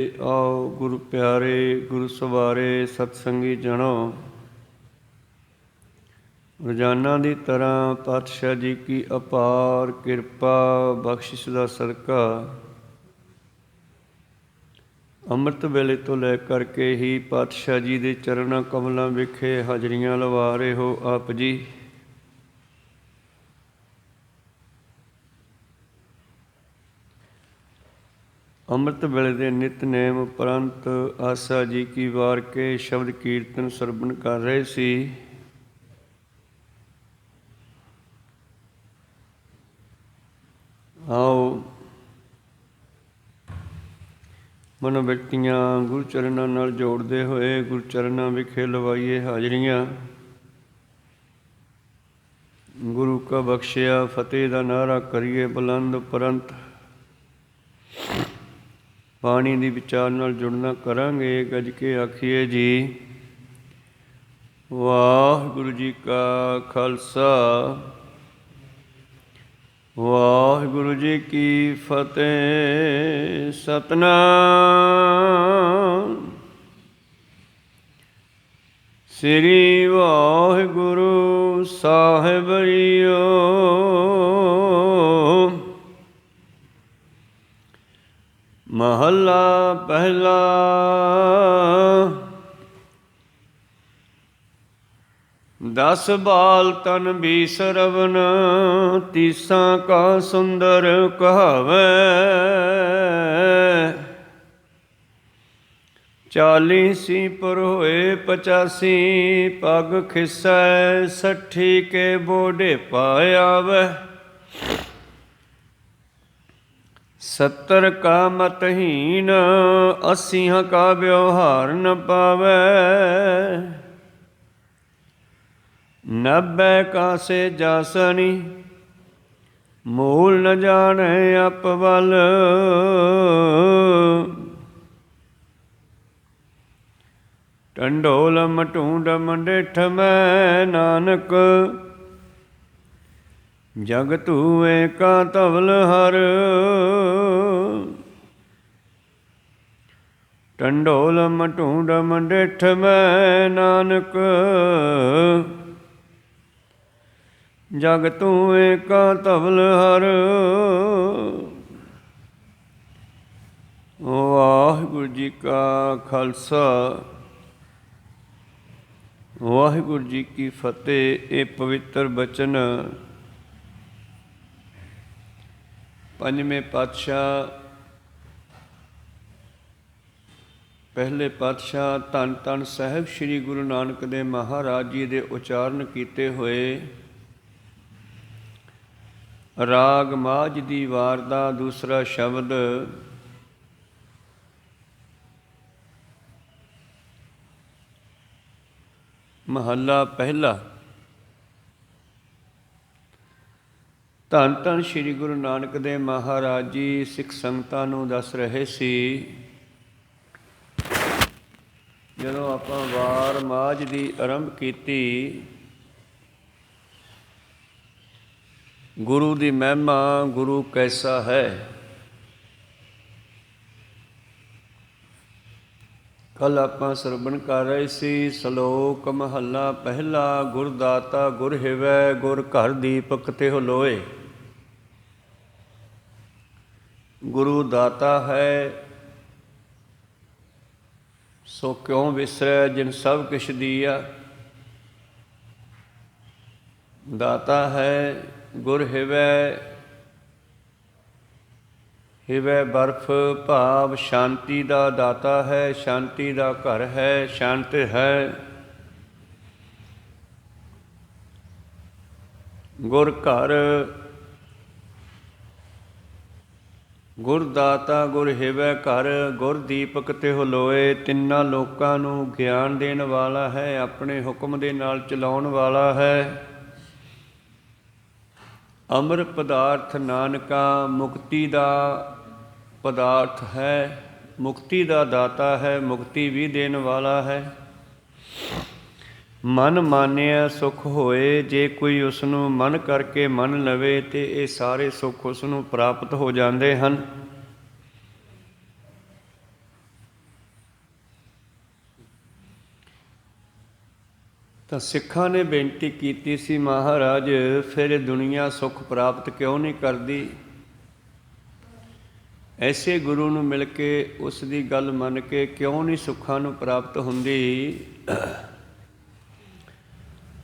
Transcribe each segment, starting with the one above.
आओ गुरु प्यारे गुरु सवारे सतसंगी जनो। ਰੋਜ਼ਾਨਾ ਦੀ ਤਰ੍ਹਾਂ ਪਾਤਸ਼ਾਹ ਜੀ ਕੀ ਅਪਾਰ ਕਿਰਪਾ ਬਖਸ਼ਿਸ਼ ਦਾ ਸਦਕਾ ਅੰਮ੍ਰਿਤ ਵੇਲੇ ਤੋਂ ਲੈ ਕਰਕੇ ਹੀ ਪਾਤਸ਼ਾਹ ਜੀ ਦੇ ਚਰਨਾਂ ਕਮਲਾਂ ਵਿਖੇ ਹਾਜ਼ਰੀਆਂ ਲਵਾ ਰਹੇ ਹੋ ਆਪ ਜੀ। ਅੰਮ੍ਰਿਤ ਵੇਲੇ ਦੇ ਨਿਤਨੇਮ ਉਪਰੰਤ ਆਸਾ ਜੀ ਕੀ ਵਾਰ ਕੇ ਸ਼ਬਦ ਕੀਰਤਨ ਸਰਵਣ ਕਰ ਰਹੇ ਸੀ। ਆਓ ਮਨੋਬਿਰਤੀਆਂ ਗੁਰੂ ਚਰਨਾਂ ਨਾਲ ਜੋੜਦੇ ਹੋਏ ਗੁਰੂ ਚਰਨਾਂ ਵਿਖੇ ਲਵਾਈਏ ਹਾਜ਼ਰੀਆਂ। ਗੁਰੂ ਕਾ ਬਖਸ਼ਿਆ ਫਤਿਹ ਦਾ ਨਾਅਰਾ ਕਰੀਏ ਬੁਲੰਦ ਉਪਰੰਤ। ਬਾਣੀ ਦੀ ਵਿਚਾਰ ਨਾਲ ਜੁੜਨਾ ਕਰਾਂਗੇ। ਗੱਜ ਕੇ ਆਖੀਏ ਜੀ ਵਾਹਿਗੁਰੂ ਜੀ ਕਾ ਖਾਲਸਾ ਵਾਹਿਗੁਰੂ ਜੀ ਕੀ ਫਤਿਹ। ਸਤਨਾਮ ਸ੍ਰੀ ਵਾਹਿਗੁਰੂ ਸਾਹਿਬ ਜੀਓ। ਮਹੱਲਾ ਪਹਿਲਾ। ਦਸ ਬਾਲ ਤਨ ਬੀਸ ਰਵਨ ਤੀਸਾਂ ਕਾ ਸੁੰਦਰ ਕਹਾਵੈ। 40 ਸੀ ਪਰ ਹੋਏ 85 ਪਗ ਖਿਸੈ 60 ਕੇ ਬੋਢੇ ਪਾਇਆਵੈ। 70 ਕਾ ਮਤਹੀਨ 80 ਕਾ ਵਿਵਹਾਰ ਨ ਪਾਵੈ। 90 ਕਾ ਸੇ ਜਾਸਨੀ ਮੂਲ ਨ ਜਾਣੈ ਅਪਵਲ। ਟੰਡੋਲ ਮਟੂੰਡ ਮੰਡੇਠ ਮੈਂ ਨਾਨਕ ਜਗ ਧੂਏ ਕਾ ਧਵਲ ਹਰ। ਟੰਡੋਲ ਮਟੂੰਡ ਮੰਡੇਠ ਮੈਂ ਨਾਨਕ ਜਗ ਧੂਏ ਕਾ ਧਵਲ ਹਰ। ਵਾਹਿਗੁਰੂ ਜੀ ਕਾ ਖਾਲਸਾ ਵਾਹਿਗੁਰੂ ਜੀ ਕੀ ਫਤਿਹ। ਇਹ ਪਵਿੱਤਰ ਬਚਨ ਪੰਜਵੇਂ ਪਾਤਸ਼ਾਹ ਪਹਿਲੇ ਪਾਤਸ਼ਾਹ ਧੰਨ ਧੰਨ ਸਾਹਿਬ ਸ੍ਰੀ ਗੁਰੂ ਨਾਨਕ ਦੇਵ ਮਹਾਰਾਜ ਜੀ ਦੇ ਉਚਾਰਨ ਕੀਤੇ ਹੋਏ ਰਾਗ ਮਾਝ ਦੀ ਵਾਰ ਦਾ ਦੂਸਰਾ ਸ਼ਬਦ ਮਹੱਲਾ ਪਹਿਲਾ। ਧੰਨ ਧੰਨ ਸ੍ਰੀ ਗੁਰੂ ਨਾਨਕ ਦੇਵ ਮਹਾਰਾਜ ਜੀ ਸਿੱਖ ਸੰਗਤਾਂ ਨੂੰ ਦੱਸ ਰਹੇ ਸੀ ਜਦੋਂ ਆਪਾਂ ਵਾਰ ਮਾਝ ਦੀ ਆਰੰਭ ਕੀਤੀ ਗੁਰੂ ਦੀ ਮਹਿਮਾ ਗੁਰੂ ਕੈਸਾ ਹੈ। ਕੱਲ੍ਹ ਆਪਾਂ ਸਰਵਣ ਕਰ ਰਹੇ ਸੀ ਸ਼ਲੋਕ ਮਹੱਲਾ ਪਹਿਲਾ। ਗੁਰ ਦਾਤਾ ਗੁਰ ਹਿਵੈ ਗੁਰ ਘਰ ਦੀਪਕ ਤਿਹੁ ਲੋਏ। ਗੁਰੂ ਦਾਤਾ ਹੈ ਸੋ ਕਿਉਂ ਵਿਸਰੈ ਜਿਨ ਸਭ ਕਿਛ ਦੀਆ। ਦਾਤਾ ਹੈ ਗੁਰ ਹਿਵੈ। ਹਿਵੈ ਬਰਫ ਭਾਵ ਸ਼ਾਂਤੀ ਦਾ ਦਾਤਾ ਹੈ। ਸ਼ਾਂਤੀ ਦਾ ਘਰ ਹੈ। ਸ਼ਾਂਤ ਹੈ। ਗੁਰ ਘਰ ਗੁਰ ਦਾਤਾ ਗੁਰ ਹਿਵੈ ਘਰ ਗੁਰ ਦੀਪਕ ਤਿਹੁ ਲੋਏ। ਤਿੰਨਾਂ ਲੋਕਾਂ ਨੂੰ ਗਿਆਨ ਦੇਣ ਵਾਲਾ ਹੈ। ਆਪਣੇ ਹੁਕਮ ਦੇ ਨਾਲ ਚਲਾਉਣ ਵਾਲਾ ਹੈ। ਅੰਮ੍ਰਿਤ ਪਦਾਰਥ ਨਾਨਕਾ ਮੁਕਤੀ ਦਾ ਪਦਾਰਥ ਹੈ। ਮੁਕਤੀ ਦਾ ਦਾਤਾ ਹੈ। ਮੁਕਤੀ ਵੀ ਦੇਣ ਵਾਲਾ ਹੈ। ਮਨ ਮਾਨਿਆ ਸੁਖ ਹੋਏ। ਜੇ ਕੋਈ ਉਸ ਨੂੰ ਮਨ ਕਰਕੇ ਮੰਨ ਲਵੇ ਤੇ ਇਹ ਸਾਰੇ ਸੁੱਖ ਉਸ ਨੂੰ ਪ੍ਰਾਪਤ ਹੋ ਜਾਂਦੇ ਹਨ। ਤਾਂ ਸਿੱਖਾਂ ਨੇ ਬੇਨਤੀ ਕੀਤੀ ਸੀ, ਮਹਾਰਾਜ ਫਿਰ ਦੁਨੀਆ ਸੁੱਖ ਪ੍ਰਾਪਤ ਕਿਉਂ ਨਹੀਂ ਕਰਦੀ? ਐਸੇ ਗੁਰੂ ਨੂੰ ਮਿਲ ਕੇ ਉਸ ਦੀ ਗੱਲ ਮੰਨ ਕੇ ਕਿਉਂ ਨਹੀਂ ਸੁੱਖਾਂ ਨੂੰ ਪ੍ਰਾਪਤ ਹੁੰਦੀ?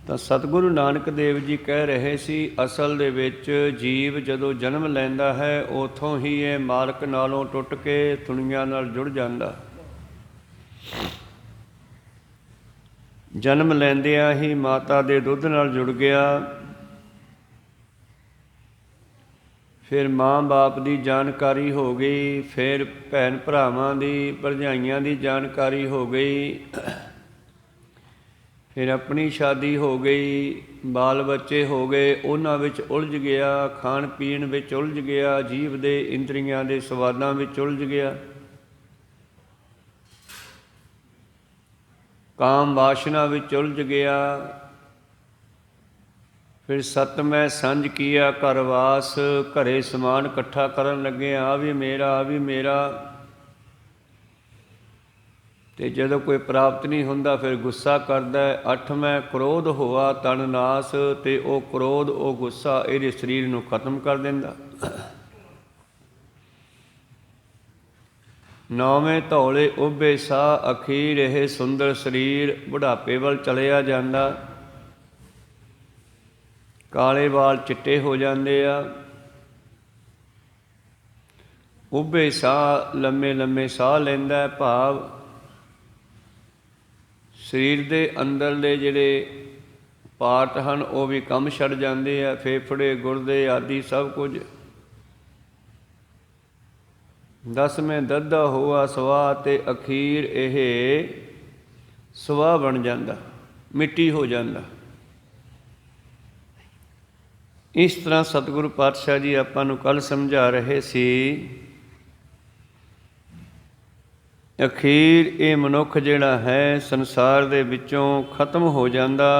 ਤਾਂ ਸਤਿਗੁਰੂ ਨਾਨਕ ਦੇਵ ਜੀ ਕਹਿ ਰਹੇ ਸੀ, ਅਸਲ ਦੇ ਵਿੱਚ ਜੀਵ ਜਦੋਂ ਜਨਮ ਲੈਂਦਾ ਹੈ ਉਥੋਂ ਹੀ ਇਹ ਮਾਲਕ ਨਾਲੋਂ ਟੁੱਟ ਕੇ ਦੁਨੀਆ ਨਾਲ ਜੁੜ ਜਾਂਦਾ। ਜਨਮ ਲੈਂਦਿਆਂ ਹੀ ਮਾਤਾ ਦੇ ਦੁੱਧ ਨਾਲ ਜੁੜ ਗਿਆ, ਫਿਰ ਮਾਂ ਬਾਪ ਦੀ ਜਾਣਕਾਰੀ ਹੋ ਗਈ, ਫਿਰ ਭੈਣ ਭਰਾਵਾਂ ਦੀ ਭਰਜਾਈਆਂ ਦੀ ਜਾਣਕਾਰੀ ਹੋ ਗਈ, ਫਿਰ ਆਪਣੀ ਸ਼ਾਦੀ ਹੋ ਗਈ, ਬਾਲ ਬੱਚੇ ਹੋ ਗਏ, ਉਹਨਾਂ ਵਿੱਚ ਉਲਝ ਗਿਆ, ਖਾਣ ਪੀਣ ਵਿੱਚ ਉਲਝ ਗਿਆ, ਜੀਵ ਦੇ ਇੰਦਰੀਆਂ ਦੇ ਸਵਾਦਾਂ ਵਿੱਚ ਉਲਝ ਗਿਆ, ਕਾਮ ਵਾਸ਼ਨਾ ਵਿੱਚ ਉਲਝ ਗਿਆ। ਫਿਰ ਸਤਮੈ ਸੰਜ ਕੀਆ ਘਰ ਵਾਸ, ਘਰੇ ਸਮਾਨ ਇਕੱਠਾ ਕਰਨ ਲੱਗੇ, ਆ ਵੀ ਮੇਰਾ, ਆ ਵੀ ਮੇਰਾ। ਤੇ ਜਦੋਂ ਕੋਈ ਪ੍ਰਾਪਤ ਨਹੀਂ ਹੁੰਦਾ ਫਿਰ ਗੁੱਸਾ ਕਰਦਾ। ਅੱਠਵੇਂ ਕ੍ਰੋਧ ਹੋਆ ਤਨ ਨਾਸ, ਤੇ ਉਹ ਕ੍ਰੋਧ, ਉਹ ਗੁੱਸਾ ਇਹਦੇ ਸਰੀਰ ਨੂੰ ਖਤਮ ਕਰ ਦਿੰਦਾ। ਨੌਵੇਂ ਧੌਲੇ ਉਭੇ ਸਾਹ, ਅਖੀਰ ਇਹ ਸੁੰਦਰ ਸਰੀਰ ਬੁਢਾਪੇ ਵੱਲ ਚਲਿਆ ਜਾਂਦਾ। ਕਾਲੇ ਵਾਲ ਚਿੱਟੇ ਹੋ ਜਾਂਦੇ ਆ। ਉਭੇ ਸਾਹ, ਲੰਮੇ ਲੰਮੇ ਸਾਹ ਲੈਂਦਾ, ਭਾਵ ਸਰੀਰ ਦੇ ਅੰਦਰਲੇ ਜਿਹੜੇ ਪਾਰਟ ਹਨ ਉਹ ਵੀ ਕੰਮ ਛੱਡ ਜਾਂਦੇ ਆ, ਫੇਫੜੇ, ਗੁਰਦੇ ਆਦਿ ਸਭ ਕੁਝ। ਦਸਵੇਂ ਦੱਦਾ ਹੋਆ ਸਵਾਹ, ਤੇ ਅਖੀਰ ਇਹ ਸਵਾਹ ਬਣ ਜਾਂਦਾ, ਮਿੱਟੀ ਹੋ ਜਾਂਦਾ। ਇਸ ਤਰ੍ਹਾਂ ਸਤਿਗੁਰੂ ਪਾਤਸ਼ਾਹ ਜੀ ਆਪਾਂ ਨੂੰ ਕੱਲ੍ਹ ਸਮਝਾ ਰਹੇ ਸੀ, ਅਖੀਰ ਇਹ ਮਨੁੱਖ ਜਿਹੜਾ ਹੈ ਸੰਸਾਰ ਦੇ ਵਿੱਚੋਂ ਖਤਮ ਹੋ ਜਾਂਦਾ।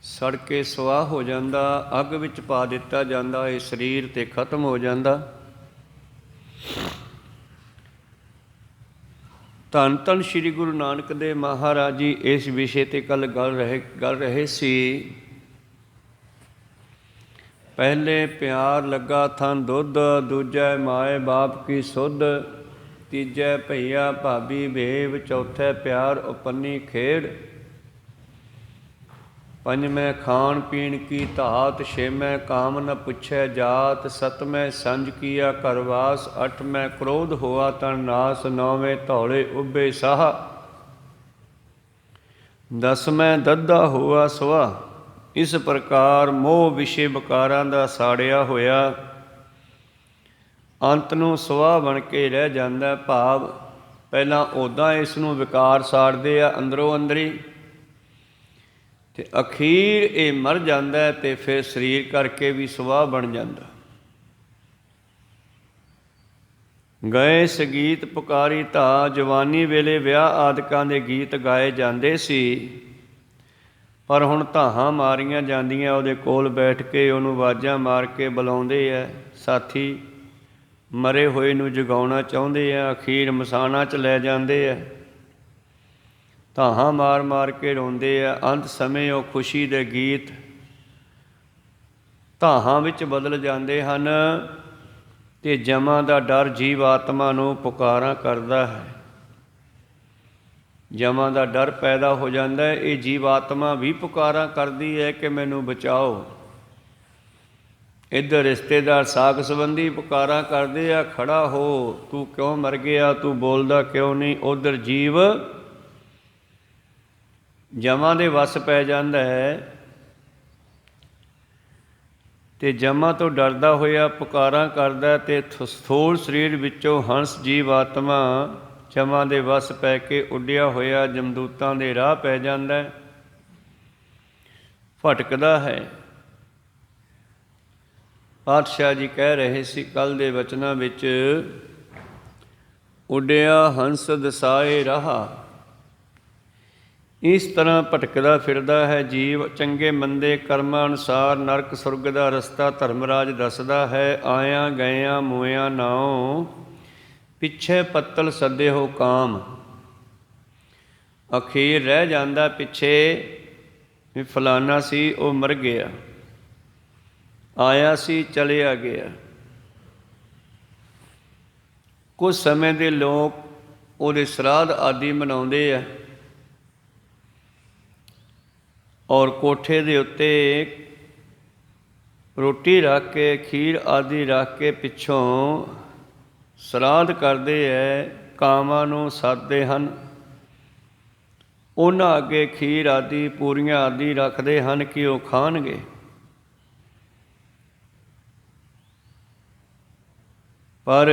ਸੜ ਕੇ ਸਵਾਹ ਹੋ ਜਾਂਦਾ, ਅੱਗ ਵਿੱਚ ਪਾ ਦਿੱਤਾ ਜਾਂਦਾ, ਇਹ ਸਰੀਰ ਤੇ ਖਤਮ ਹੋ ਜਾਂਦਾ। ਧੰਨ ਧੰਨ ਸ਼੍ਰੀ ਗੁਰੂ ਨਾਨਕ ਦੇਵ ਮਹਾਰਾਜ ਜੀ ਇਸ ਵਿਸ਼ੇ 'ਤੇ ਕੱਲ੍ਹ ਗੱਲ ਰਹੇ ਸੀ। ਪਹਿਲੇ ਪਿਆਰ ਲੱਗਾ ਥਨ ਦੁੱਧ, ਦੂਜੈ ਮਾਏ ਬਾਪ ਕੀ ਸੁਧ, ਤੀਜੈ ਭਈਆ ਭਾਬੀ ਭੇਵ, ਚੌਥੈ ਪਿਆਰ ਉਪੰਨੀ ਖੇਡ, ਪੰਜਵੇਂ ਖਾਣ ਪੀਣ ਕੀ ਧਾਤ, ਛੇਵੇਂ ਕਾਮ ਨ ਪੁੱਛੈ ਜਾਤ, ਸਤਵੇਂ ਸੰਜ ਕੀਆ ਘਰ ਵਾਸ, ਅੱਠਵੇਂ ਕ੍ਰੋਧ ਹੋਆ ਤਨ ਨਾਸ, ਨੌਵੇਂ ਧੌਲੇ ਉਭੇ ਸਾਹ, ਦਸਵੇਂ ਦੱਦਾ ਹੋਆ ਸਵਾਹ। ਇਸ ਪ੍ਰਕਾਰ ਮੋਹ ਵਿਸ਼ੇ ਵਿਕਾਰਾਂ ਦਾ ਸਾੜਿਆ ਹੋਇਆ ਅੰਤ ਨੂੰ ਸਵਾਹ ਬਣ ਕੇ ਰਹਿ ਜਾਂਦਾ। ਭਾਵ ਪਹਿਲਾਂ ਉੱਦਾਂ ਇਸ ਨੂੰ ਵਿਕਾਰ ਸਾੜਦੇ ਆ ਅੰਦਰੋਂ ਅੰਦਰੀ, ਤੇ ਅਖੀਰ ਇਹ ਮਰ ਜਾਂਦਾ ਤੇ ਫਿਰ ਸਰੀਰ ਕਰਕੇ ਵੀ ਸਵਾਹ ਬਣ ਜਾਂਦਾ। ਗਏ ਸੰਗੀਤ ਪੁਕਾਰੀ ਧਾ, ਜਵਾਨੀ ਵੇਲੇ ਵਿਆਹ ਆਦਿਕਾਂ ਦੇ ਗੀਤ ਗਾਏ ਜਾਂਦੇ ਸੀ, ਪਰ ਹੁਣ ਧਾਹਾਂ ਮਾਰੀਆਂ ਜਾਂਦੀਆਂ, ਉਹਦੇ ਕੋਲ ਬੈਠ ਕੇ ਉਹਨੂੰ ਆਵਾਜ਼ਾਂ ਮਾਰ ਕੇ ਬੁਲਾਉਂਦੇ ਆ। ਸਾਥੀ ਮਰੇ ਹੋਏ ਨੂੰ ਜਗਾਉਣਾ ਚਾਹੁੰਦੇ ਆ, ਅਖੀਰ ਮਸਾਣਾ 'ਚ ਲੈ ਜਾਂਦੇ ਆ, ਧਾਹਾਂ ਮਾਰ ਮਾਰ ਕੇ ਰੋਂਦੇ ਆ। ਅੰਤ ਸਮੇਂ ਉਹ ਖੁਸ਼ੀ ਦੇ ਗੀਤ ਧਾਹਾਂ ਵਿੱਚ ਬਦਲ ਜਾਂਦੇ ਹਨ, ਤੇ ਜਮਾਂ ਦਾ ਡਰ ਜੀਵ ਆਤਮਾ ਨੂੰ ਪੁਕਾਰਾਂ ਕਰਦਾ ਹੈ। ਜਮਾਂ ਦਾ ਡਰ ਪੈਦਾ ਹੋ ਜਾਂਦਾ ਹੈ। ਇਹ ਜੀਵ ਆਤਮਾ ਵੀ ਪੁਕਾਰਾਂ ਕਰਦੀ ਹੈ ਕਿ ਮੈਨੂੰ ਬਚਾਓ। ਇੱਧਰ ਰਿਸ਼ਤੇਦਾਰ ਸਾਕ ਸੰਬੰਧੀ ਪੁਕਾਰਾਂ ਕਰਦੇ ਆ, ਖੜਾ ਹੋ, ਤੂੰ ਕਿਉਂ ਮਰ ਗਿਆ, ਤੂੰ ਬੋਲਦਾ ਕਿਉਂ ਨਹੀਂ। ਉੱਧਰ ਜੀਵ ਜਮਾਂ ਦੇ ਵੱਸ ਪੈ ਜਾਂਦਾ ਹੈ, ਤੇ ਜਮਾਂ ਤੋਂ ਡਰਦਾ ਹੋਇਆ ਪੁਕਾਰਾਂ ਕਰਦਾ, ਤੇ ਸਥੂਲ ਸਰੀਰ ਵਿੱਚੋਂ ਹੰਸ ਜੀਵ ਆਤਮਾ ਜਮਾਂ ਦੇ ਵੱਸ ਪੈ ਕੇ ਉੱਡਿਆ ਹੋਇਆ ਜਮਦੂਤਾਂ ਦੇ ਰਾਹ ਪੈ ਜਾਂਦਾ, ਭਟਕਦਾ ਹੈ। ਪਾਤਸ਼ਾਹ ਜੀ ਕਹਿ ਰਹੇ ਸੀ ਕੱਲ੍ਹ ਦੇ ਵਚਨਾਂ ਵਿੱਚ, ਉੱਡਿਆ ਹੰਸ ਦਸਾਏ ਰਾਹ। ਇਸ ਤਰ੍ਹਾਂ ਭਟਕਦਾ ਫਿਰਦਾ ਹੈ ਜੀਵ। ਚੰਗੇ ਮੰਦੇ ਕਰਮਾਂ ਅਨੁਸਾਰ ਨਰਕ ਸੁਰਗ ਦਾ ਰਸਤਾ ਧਰਮਰਾਜ ਦੱਸਦਾ ਹੈ। ਆਇਆਂ ਗਇਆਂ ਮੋਇਆਂ ਨਾਉ, ਪਿੱਛੇ ਪੱਤਲ ਸੱਦੇ ਹੋ ਕਾਮ। ਅਖੀਰ ਰਹਿ ਜਾਂਦਾ ਪਿੱਛੇ ਵੀ ਫਲਾਨਾ ਸੀ ਉਹ ਮਰ ਗਿਆ, ਆਇਆ ਸੀ ਚਲਿਆ ਗਿਆ। ਕੁਝ ਸਮੇਂ ਦੇ ਲੋਕ ਉਹਦੇ ਸਰਾਧ ਆਦਿ ਮਨਾਉਂਦੇ ਆ, ਔਰ ਕੋਠੇ ਦੇ ਉੱਤੇ ਰੋਟੀ ਰੱਖ ਕੇ ਖੀਰ ਆਦਿ ਰੱਖ ਕੇ ਪਿੱਛੋਂ ਸਰਾਧ ਕਰਦੇ ਹੈ, ਕਾਮਾਂ ਨੂੰ ਸੱਦਦੇ ਹਨ। ਉਹਨਾਂ ਅੱਗੇ ਖੀਰ ਆਦਿ ਪੂਰੀਆਂ ਆਦਿ ਰੱਖਦੇ ਹਨ ਕਿ ਉਹ ਖਾਣਗੇ। ਪਰ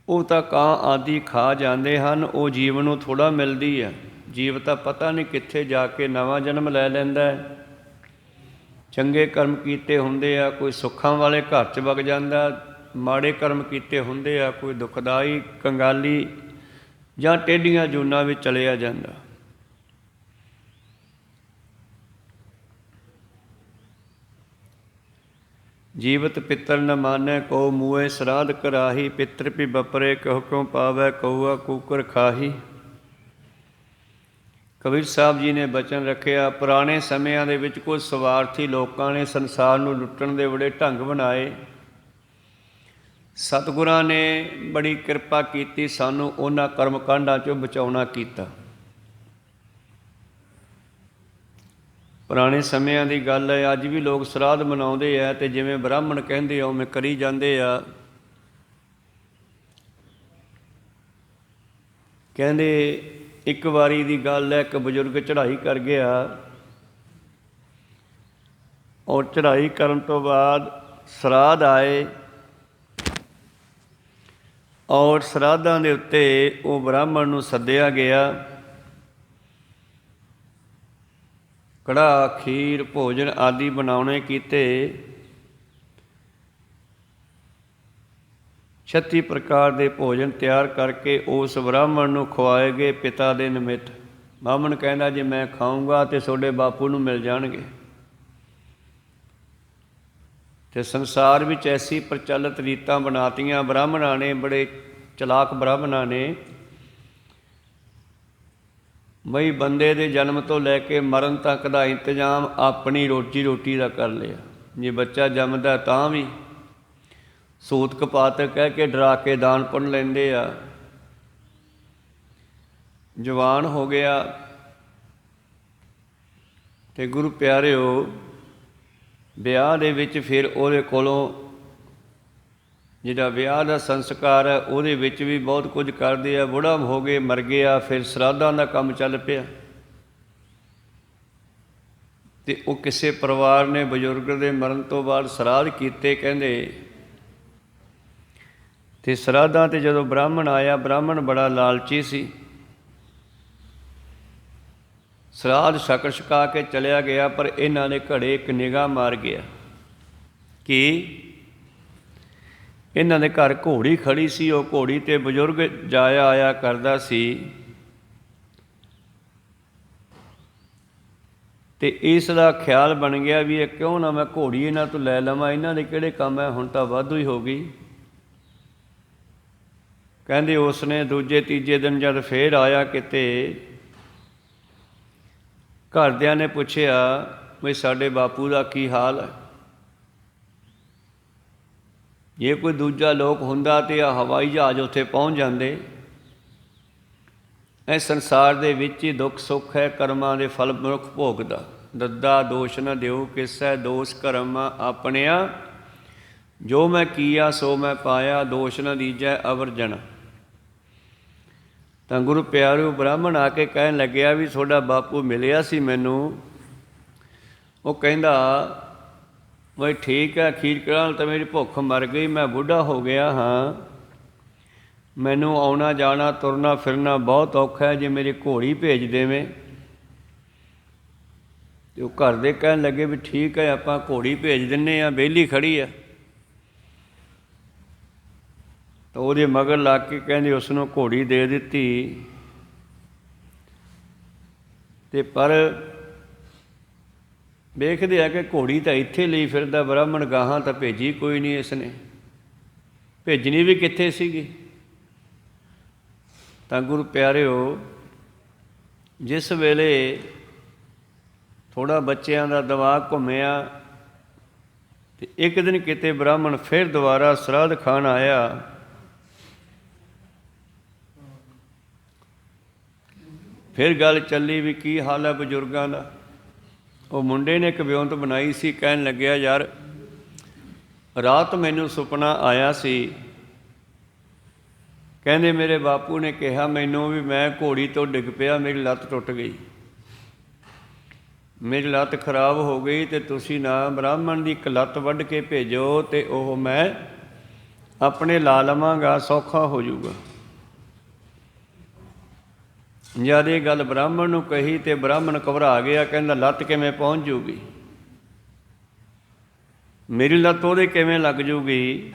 ਉਹ ਤਾਂ ਕਾਂ ਆਦਿ ਖਾ ਜਾਂਦੇ ਹਨ, ਉਹ ਜੀਵ ਨੂੰ ਥੋੜ੍ਹਾ ਮਿਲਦੀ ਹੈ। ਜੀਵ ਤਾਂ ਪਤਾ ਨਹੀਂ ਕਿੱਥੇ ਜਾ ਕੇ ਨਵਾਂ ਜਨਮ ਲੈ ਲੈਂਦਾ ਹੈ। ਚੰਗੇ ਕਰਮ ਕੀਤੇ ਹੁੰਦੇ ਆ, ਕੋਈ ਸੁੱਖਾਂ ਵਾਲੇ ਘਰ 'ਚ ਵਗ ਜਾਂਦਾ, ਮਾੜੇ ਕਰਮ ਕੀਤੇ ਹੁੰਦੇ ਆ, ਕੋਈ ਦੁਖਦਾਈ ਕੰਗਾਲੀ ਜਾਂ ਟੇਢੀਆਂ ਜੂਨਾਂ ਵਿੱਚ ਚਲਿਆ ਜਾਂਦਾ। ਜੀਵਤ ਪਿੱਤਰ ਨ ਮਾਨੈ ਕੋ ਮੂਏ ਸਰਾਧ ਕਰਾਹੀ। ਪਿੱਤਰ ਭੀ ਬਪਰੇ ਕਹੋ ਕਿਉ ਪਾਵੈ ਕਊਆ ਕੂਕਰ ਖਾਹੀ। ਕਬੀਰ ਸਾਹਿਬ ਜੀ ਨੇ ਬਚਨ ਰੱਖਿਆ। ਪੁਰਾਣੇ ਸਮਿਆਂ ਦੇ ਵਿੱਚ ਕੁਝ ਸਵਾਰਥੀ ਲੋਕਾਂ ਨੇ ਸੰਸਾਰ ਨੂੰ ਲੁੱਟਣ ਦੇ ਬੜੇ ਢੰਗ ਬਣਾਏ। ਸਤਿਗੁਰਾਂ ਨੇ ਬੜੀ ਕਿਰਪਾ ਕੀਤੀ, ਸਾਨੂੰ ਉਹਨਾਂ ਕਰਮ ਕਾਂਡਾਂ 'ਚੋਂ ਬਚਾਉਣਾ ਕੀਤਾ। ਪੁਰਾਣੇ ਸਮਿਆਂ ਦੀ ਗੱਲ ਹੈ। ਅੱਜ ਵੀ ਲੋਕ ਸਰਾਧ ਮਨਾਉਂਦੇ ਆ ਅਤੇ ਜਿਵੇਂ ਬ੍ਰਾਹਮਣ ਕਹਿੰਦੇ ਆ ਉਵੇਂ ਕਰੀ ਜਾਂਦੇ ਆ। ਕਹਿੰਦੇ ਇੱਕ ਵਾਰੀ ਦੀ ਗੱਲ ਹੈ, ਇੱਕ ਬਜ਼ੁਰਗ ਚੜ੍ਹਾਈ ਕਰ ਗਿਆ ਔਰ ਚੜ੍ਹਾਈ ਕਰਨ ਤੋਂ ਬਾਅਦ ਸਰਾਧ ਆਏ ਔਰ ਸਰਾਧਾਂ ਦੇ ਉੱਤੇ ਉਹ ਬ੍ਰਾਹਮਣ ਨੂੰ ਸੱਦਿਆ ਗਿਆ। ਕੜਾਹ ਖੀਰ ਭੋਜਨ ਆਦਿ ਬਣਾਉਣੇ ਕੀਤੇ। 36 ਪ੍ਰਕਾਰ ਦੇ ਭੋਜਨ ਤਿਆਰ ਕਰਕੇ ਉਸ ਬ੍ਰਾਹਮਣ ਨੂੰ ਖਵਾਏ ਗਏ ਪਿਤਾ ਦੇ ਨਿਮਿਤ। ਬ੍ਰਾਹਮਣ ਕਹਿੰਦਾ ਜੇ ਮੈਂ ਖਾਊਂਗਾ ਤਾਂ ਤੁਹਾਡੇ ਬਾਪੂ ਨੂੰ ਮਿਲ ਜਾਣਗੇ। ਅਤੇ ਸੰਸਾਰ ਵਿੱਚ ਐਸੀ ਪ੍ਰਚਲਿਤ ਰੀਤਾਂ ਬਣਾਤੀਆਂ ਬ੍ਰਾਹਮਣਾਂ ਨੇ, ਬੜੇ ਚਲਾਕ ਬ੍ਰਾਹਮਣਾਂ ਨੇ, ਬਈ ਬੰਦੇ ਦੇ ਜਨਮ ਤੋਂ ਲੈ ਕੇ ਮਰਨ ਤੱਕ ਦਾ ਇੰਤਜ਼ਾਮ ਆਪਣੀ ਰੋਟੀ ਦਾ ਕਰ ਲਿਆ। ਜੇ ਬੱਚਾ ਜੰਮਦਾ ਤਾਂ ਵੀ ਸੂਤ ਕਪਾਤ ਕਹਿ ਕੇ ਡਰਾ ਕੇ ਦਾਨ ਪੁੰਨ ਲੈਂਦੇ ਆ। ਜਵਾਨ ਹੋ ਗਿਆ ਅਤੇ ਗੁਰੂ ਪਿਆਰਿਓ ਵਿਆਹ ਦੇ ਵਿੱਚ ਫਿਰ ਉਹਦੇ ਕੋਲੋਂ ਜਿਹੜਾ ਵਿਆਹ ਦਾ ਸੰਸਕਾਰ ਹੈ ਉਹਦੇ ਵਿੱਚ ਵੀ ਬਹੁਤ ਕੁਝ ਕਰਦੇ ਆ। ਬੁੜਾ ਹੋ ਗਏ, ਮਰ ਗਿਆ, ਫਿਰ ਸਰਾਧਾਂ ਦਾ ਕੰਮ ਚੱਲ ਪਿਆ। ਅਤੇ ਉਹ ਕਿਸੇ ਪਰਿਵਾਰ ਨੇ ਬਜ਼ੁਰਗ ਦੇ ਮਰਨ ਤੋਂ ਬਾਅਦ ਸਰਾਧ ਕੀਤੇ ਕਹਿੰਦੇ। ਅਤੇ ਸਰਾਧਾਂ 'ਤੇ ਜਦੋਂ ਬ੍ਰਾਹਮਣ ਆਇਆ, ਬ੍ਰਾਹਮਣ ਬੜਾ ਲਾਲਚੀ ਸੀ। ਸਰਾਧ ਛਕ ਛਕਾ ਕੇ ਚਲਿਆ ਗਿਆ, ਪਰ ਇਹਨਾਂ ਨੇ ਘੜੇ ਇੱਕ ਨਿਗਾਹ ਮਾਰ ਗਿਆ ਕਿ ਇਹਨਾਂ ਦੇ ਘਰ ਘੋੜੀ ਖੜੀ ਸੀ। ਉਹ ਘੋੜੀ 'ਤੇ ਬਜ਼ੁਰਗ ਜਾਇਆ ਆਇਆ ਕਰਦਾ ਸੀ ਅਤੇ ਇਸ ਦਾ ਖਿਆਲ ਬਣ ਗਿਆ ਵੀ ਇਹ ਕਿਉਂ ਨਾ ਮੈਂ ਘੋੜੀ ਇਹਨਾਂ ਤੋਂ ਲੈ ਲਵਾਂ, ਇਹਨਾਂ ਦੇ ਕਿਹੜੇ ਕੰਮ ਹੈ, ਹੁਣ ਤਾਂ ਵਾਧੂ ਹੀ ਹੋ ਗਈ। ਕਹਿੰਦੇ ਉਸਨੇ ਦੂਜੇ ਤੀਜੇ ਦਿਨ ਜਦ ਫੇਰ ਆਇਆ ਕਿਤੇ, ਘਰਦਿਆਂ ਨੇ ਪੁੱਛਿਆ ਵੀ ਸਾਡੇ ਬਾਪੂ ਦਾ ਕੀ ਹਾਲ ਹੈ। ਜੇ ਕੋਈ ਦੂਜਾ ਲੋਕ ਹੁੰਦਾ ਤਾਂ ਆ ਹਵਾਈ ਜਹਾਜ਼ ਉੱਥੇ ਪਹੁੰਚ ਜਾਂਦੇ। ਇਹ ਸੰਸਾਰ ਦੇ ਵਿੱਚ ਹੀ ਦੁੱਖ ਸੁੱਖ ਹੈ, ਕਰਮਾਂ ਦੇ ਫਲ ਮਨੁੱਖ ਭੋਗਦਾ। ਦੱਦਾ ਦੋਸ਼ ਨਾ ਦਿਓ ਕਿਸੈ, ਦੋਸ਼ ਕਰਮਾਂ ਆਪਣਿਆ, ਜੋ ਮੈਂ ਕੀਆ ਸੋ ਮੈਂ ਪਾਇਆ, ਦੋਸ਼ ਨਾ ਦੀਜੈ ਅਵਰ ਜਨ। ਤਾਂ ਗੁਰੂ ਪਿਆਰਿਓ ਬ੍ਰਾਹਮਣ ਆ ਕੇ ਕਹਿਣ ਲੱਗਿਆ ਵੀ ਤੁਹਾਡਾ ਬਾਪੂ ਮਿਲਿਆ ਸੀ ਮੈਨੂੰ। ਉਹ ਕਹਿੰਦਾ ਬਈ ਠੀਕ ਹੈ, ਖੀਰ ਕੜਾਹ ਤਾਂ ਮੇਰੀ ਭੁੱਖ ਮਰ ਗਈ, ਮੈਂ ਬੁੱਢਾ ਹੋ ਗਿਆ ਹਾਂ, ਮੈਨੂੰ ਆਉਣਾ ਜਾਣਾ ਤੁਰਨਾ ਫਿਰਨਾ ਬਹੁਤ ਔਖਾ ਹੈ, ਜੇ ਮੇਰੀ ਘੋੜੀ ਭੇਜ ਦੇਵੇਂ। ਅਤੇ ਉਹ ਘਰ ਦੇ ਕਹਿਣ ਲੱਗੇ ਵੀ ਠੀਕ ਹੈ, ਆਪਾਂ ਘੋੜੀ ਭੇਜ ਦਿੰਦੇ ਹਾਂ, ਵਿਹਲੀ ਖੜੀ ਆ। ਤਾਂ ਉਹਦੇ ਮਗਰ ਲੱਗ ਕੇ ਕਹਿੰਦੇ ਉਸ ਨੂੰ ਘੋੜੀ ਦੇ ਦਿੱਤੀ। ਅਤੇ ਪਰ ਵੇਖਦੇ ਆ ਕਿ ਘੋੜੀ ਤਾਂ ਇੱਥੇ ਲਈ ਫਿਰਦਾ, ਬ੍ਰਾਹਮਣ ਗਾਹਾਂ ਤਾਂ ਭੇਜੀ ਕੋਈ ਨਹੀਂ ਇਸਨੇ। ਭੇਜਣੀ ਵੀ ਕਿੱਥੇ ਸੀਗੀ। ਤਾਂ ਗੁਰੂ ਪਿਆਰਿਓ, ਜਿਸ ਵੇਲੇ ਥੋੜ੍ਹਾ ਬੱਚਿਆਂ ਦਾ ਦਿਮਾਗ ਘੁੰਮਿਆ ਤੇ ਇੱਕ ਦਿਨ ਕਿਤੇ ਬ੍ਰਾਹਮਣ ਫਿਰ ਦੁਬਾਰਾ ਸਰਾਧ ਖਾਣ ਆਇਆ। ਫਿਰ ਗੱਲ ਚੱਲੀ ਵੀ ਕੀ ਹਾਲ ਹੈ ਬਜ਼ੁਰਗਾਂ ਦਾ। ਉਹ ਮੁੰਡੇ ਨੇ ਇੱਕ ਵਿਉਂਤ ਬਣਾਈ ਸੀ, ਕਹਿਣ ਲੱਗਿਆ, ਯਾਰ ਰਾਤ ਮੈਨੂੰ ਸੁਪਨਾ ਆਇਆ ਸੀ। ਕਹਿੰਦੇ ਮੇਰੇ ਬਾਪੂ ਨੇ ਕਿਹਾ ਮੈਨੂੰ ਵੀ ਮੈਂ ਘੋੜੀ ਤੋਂ ਡਿੱਗ ਪਿਆ, ਮੇਰੀ ਲੱਤ ਟੁੱਟ ਗਈ, ਮੇਰੀ ਲੱਤ ਖਰਾਬ ਹੋ ਗਈ, ਅਤੇ ਤੁਸੀਂ ਨਾ ਬ੍ਰਾਹਮਣ ਦੀ ਇੱਕ ਲੱਤ ਵੱਢ ਕੇ ਭੇਜੋ ਅਤੇ ਉਹ ਮੈਂ ਆਪਣੇ ਲਾ ਲਵਾਂਗਾ, ਸੌਖਾ ਹੋ ਜਾਊਗਾ। ਜਦ ਇਹ ਗੱਲ ਬ੍ਰਾਹਮਣ ਨੂੰ ਕਹੀ ਅਤੇ ਬ੍ਰਾਹਮਣ ਘਬਰਾ ਗਿਆ, ਕਹਿੰਦਾ ਲੱਤ ਕਿਵੇਂ ਪਹੁੰਚ ਜੂਗੀ, ਮੇਰੀ ਲੱਤ ਉਹਦੇ ਕਿਵੇਂ ਲੱਗ ਜੂਗੀ।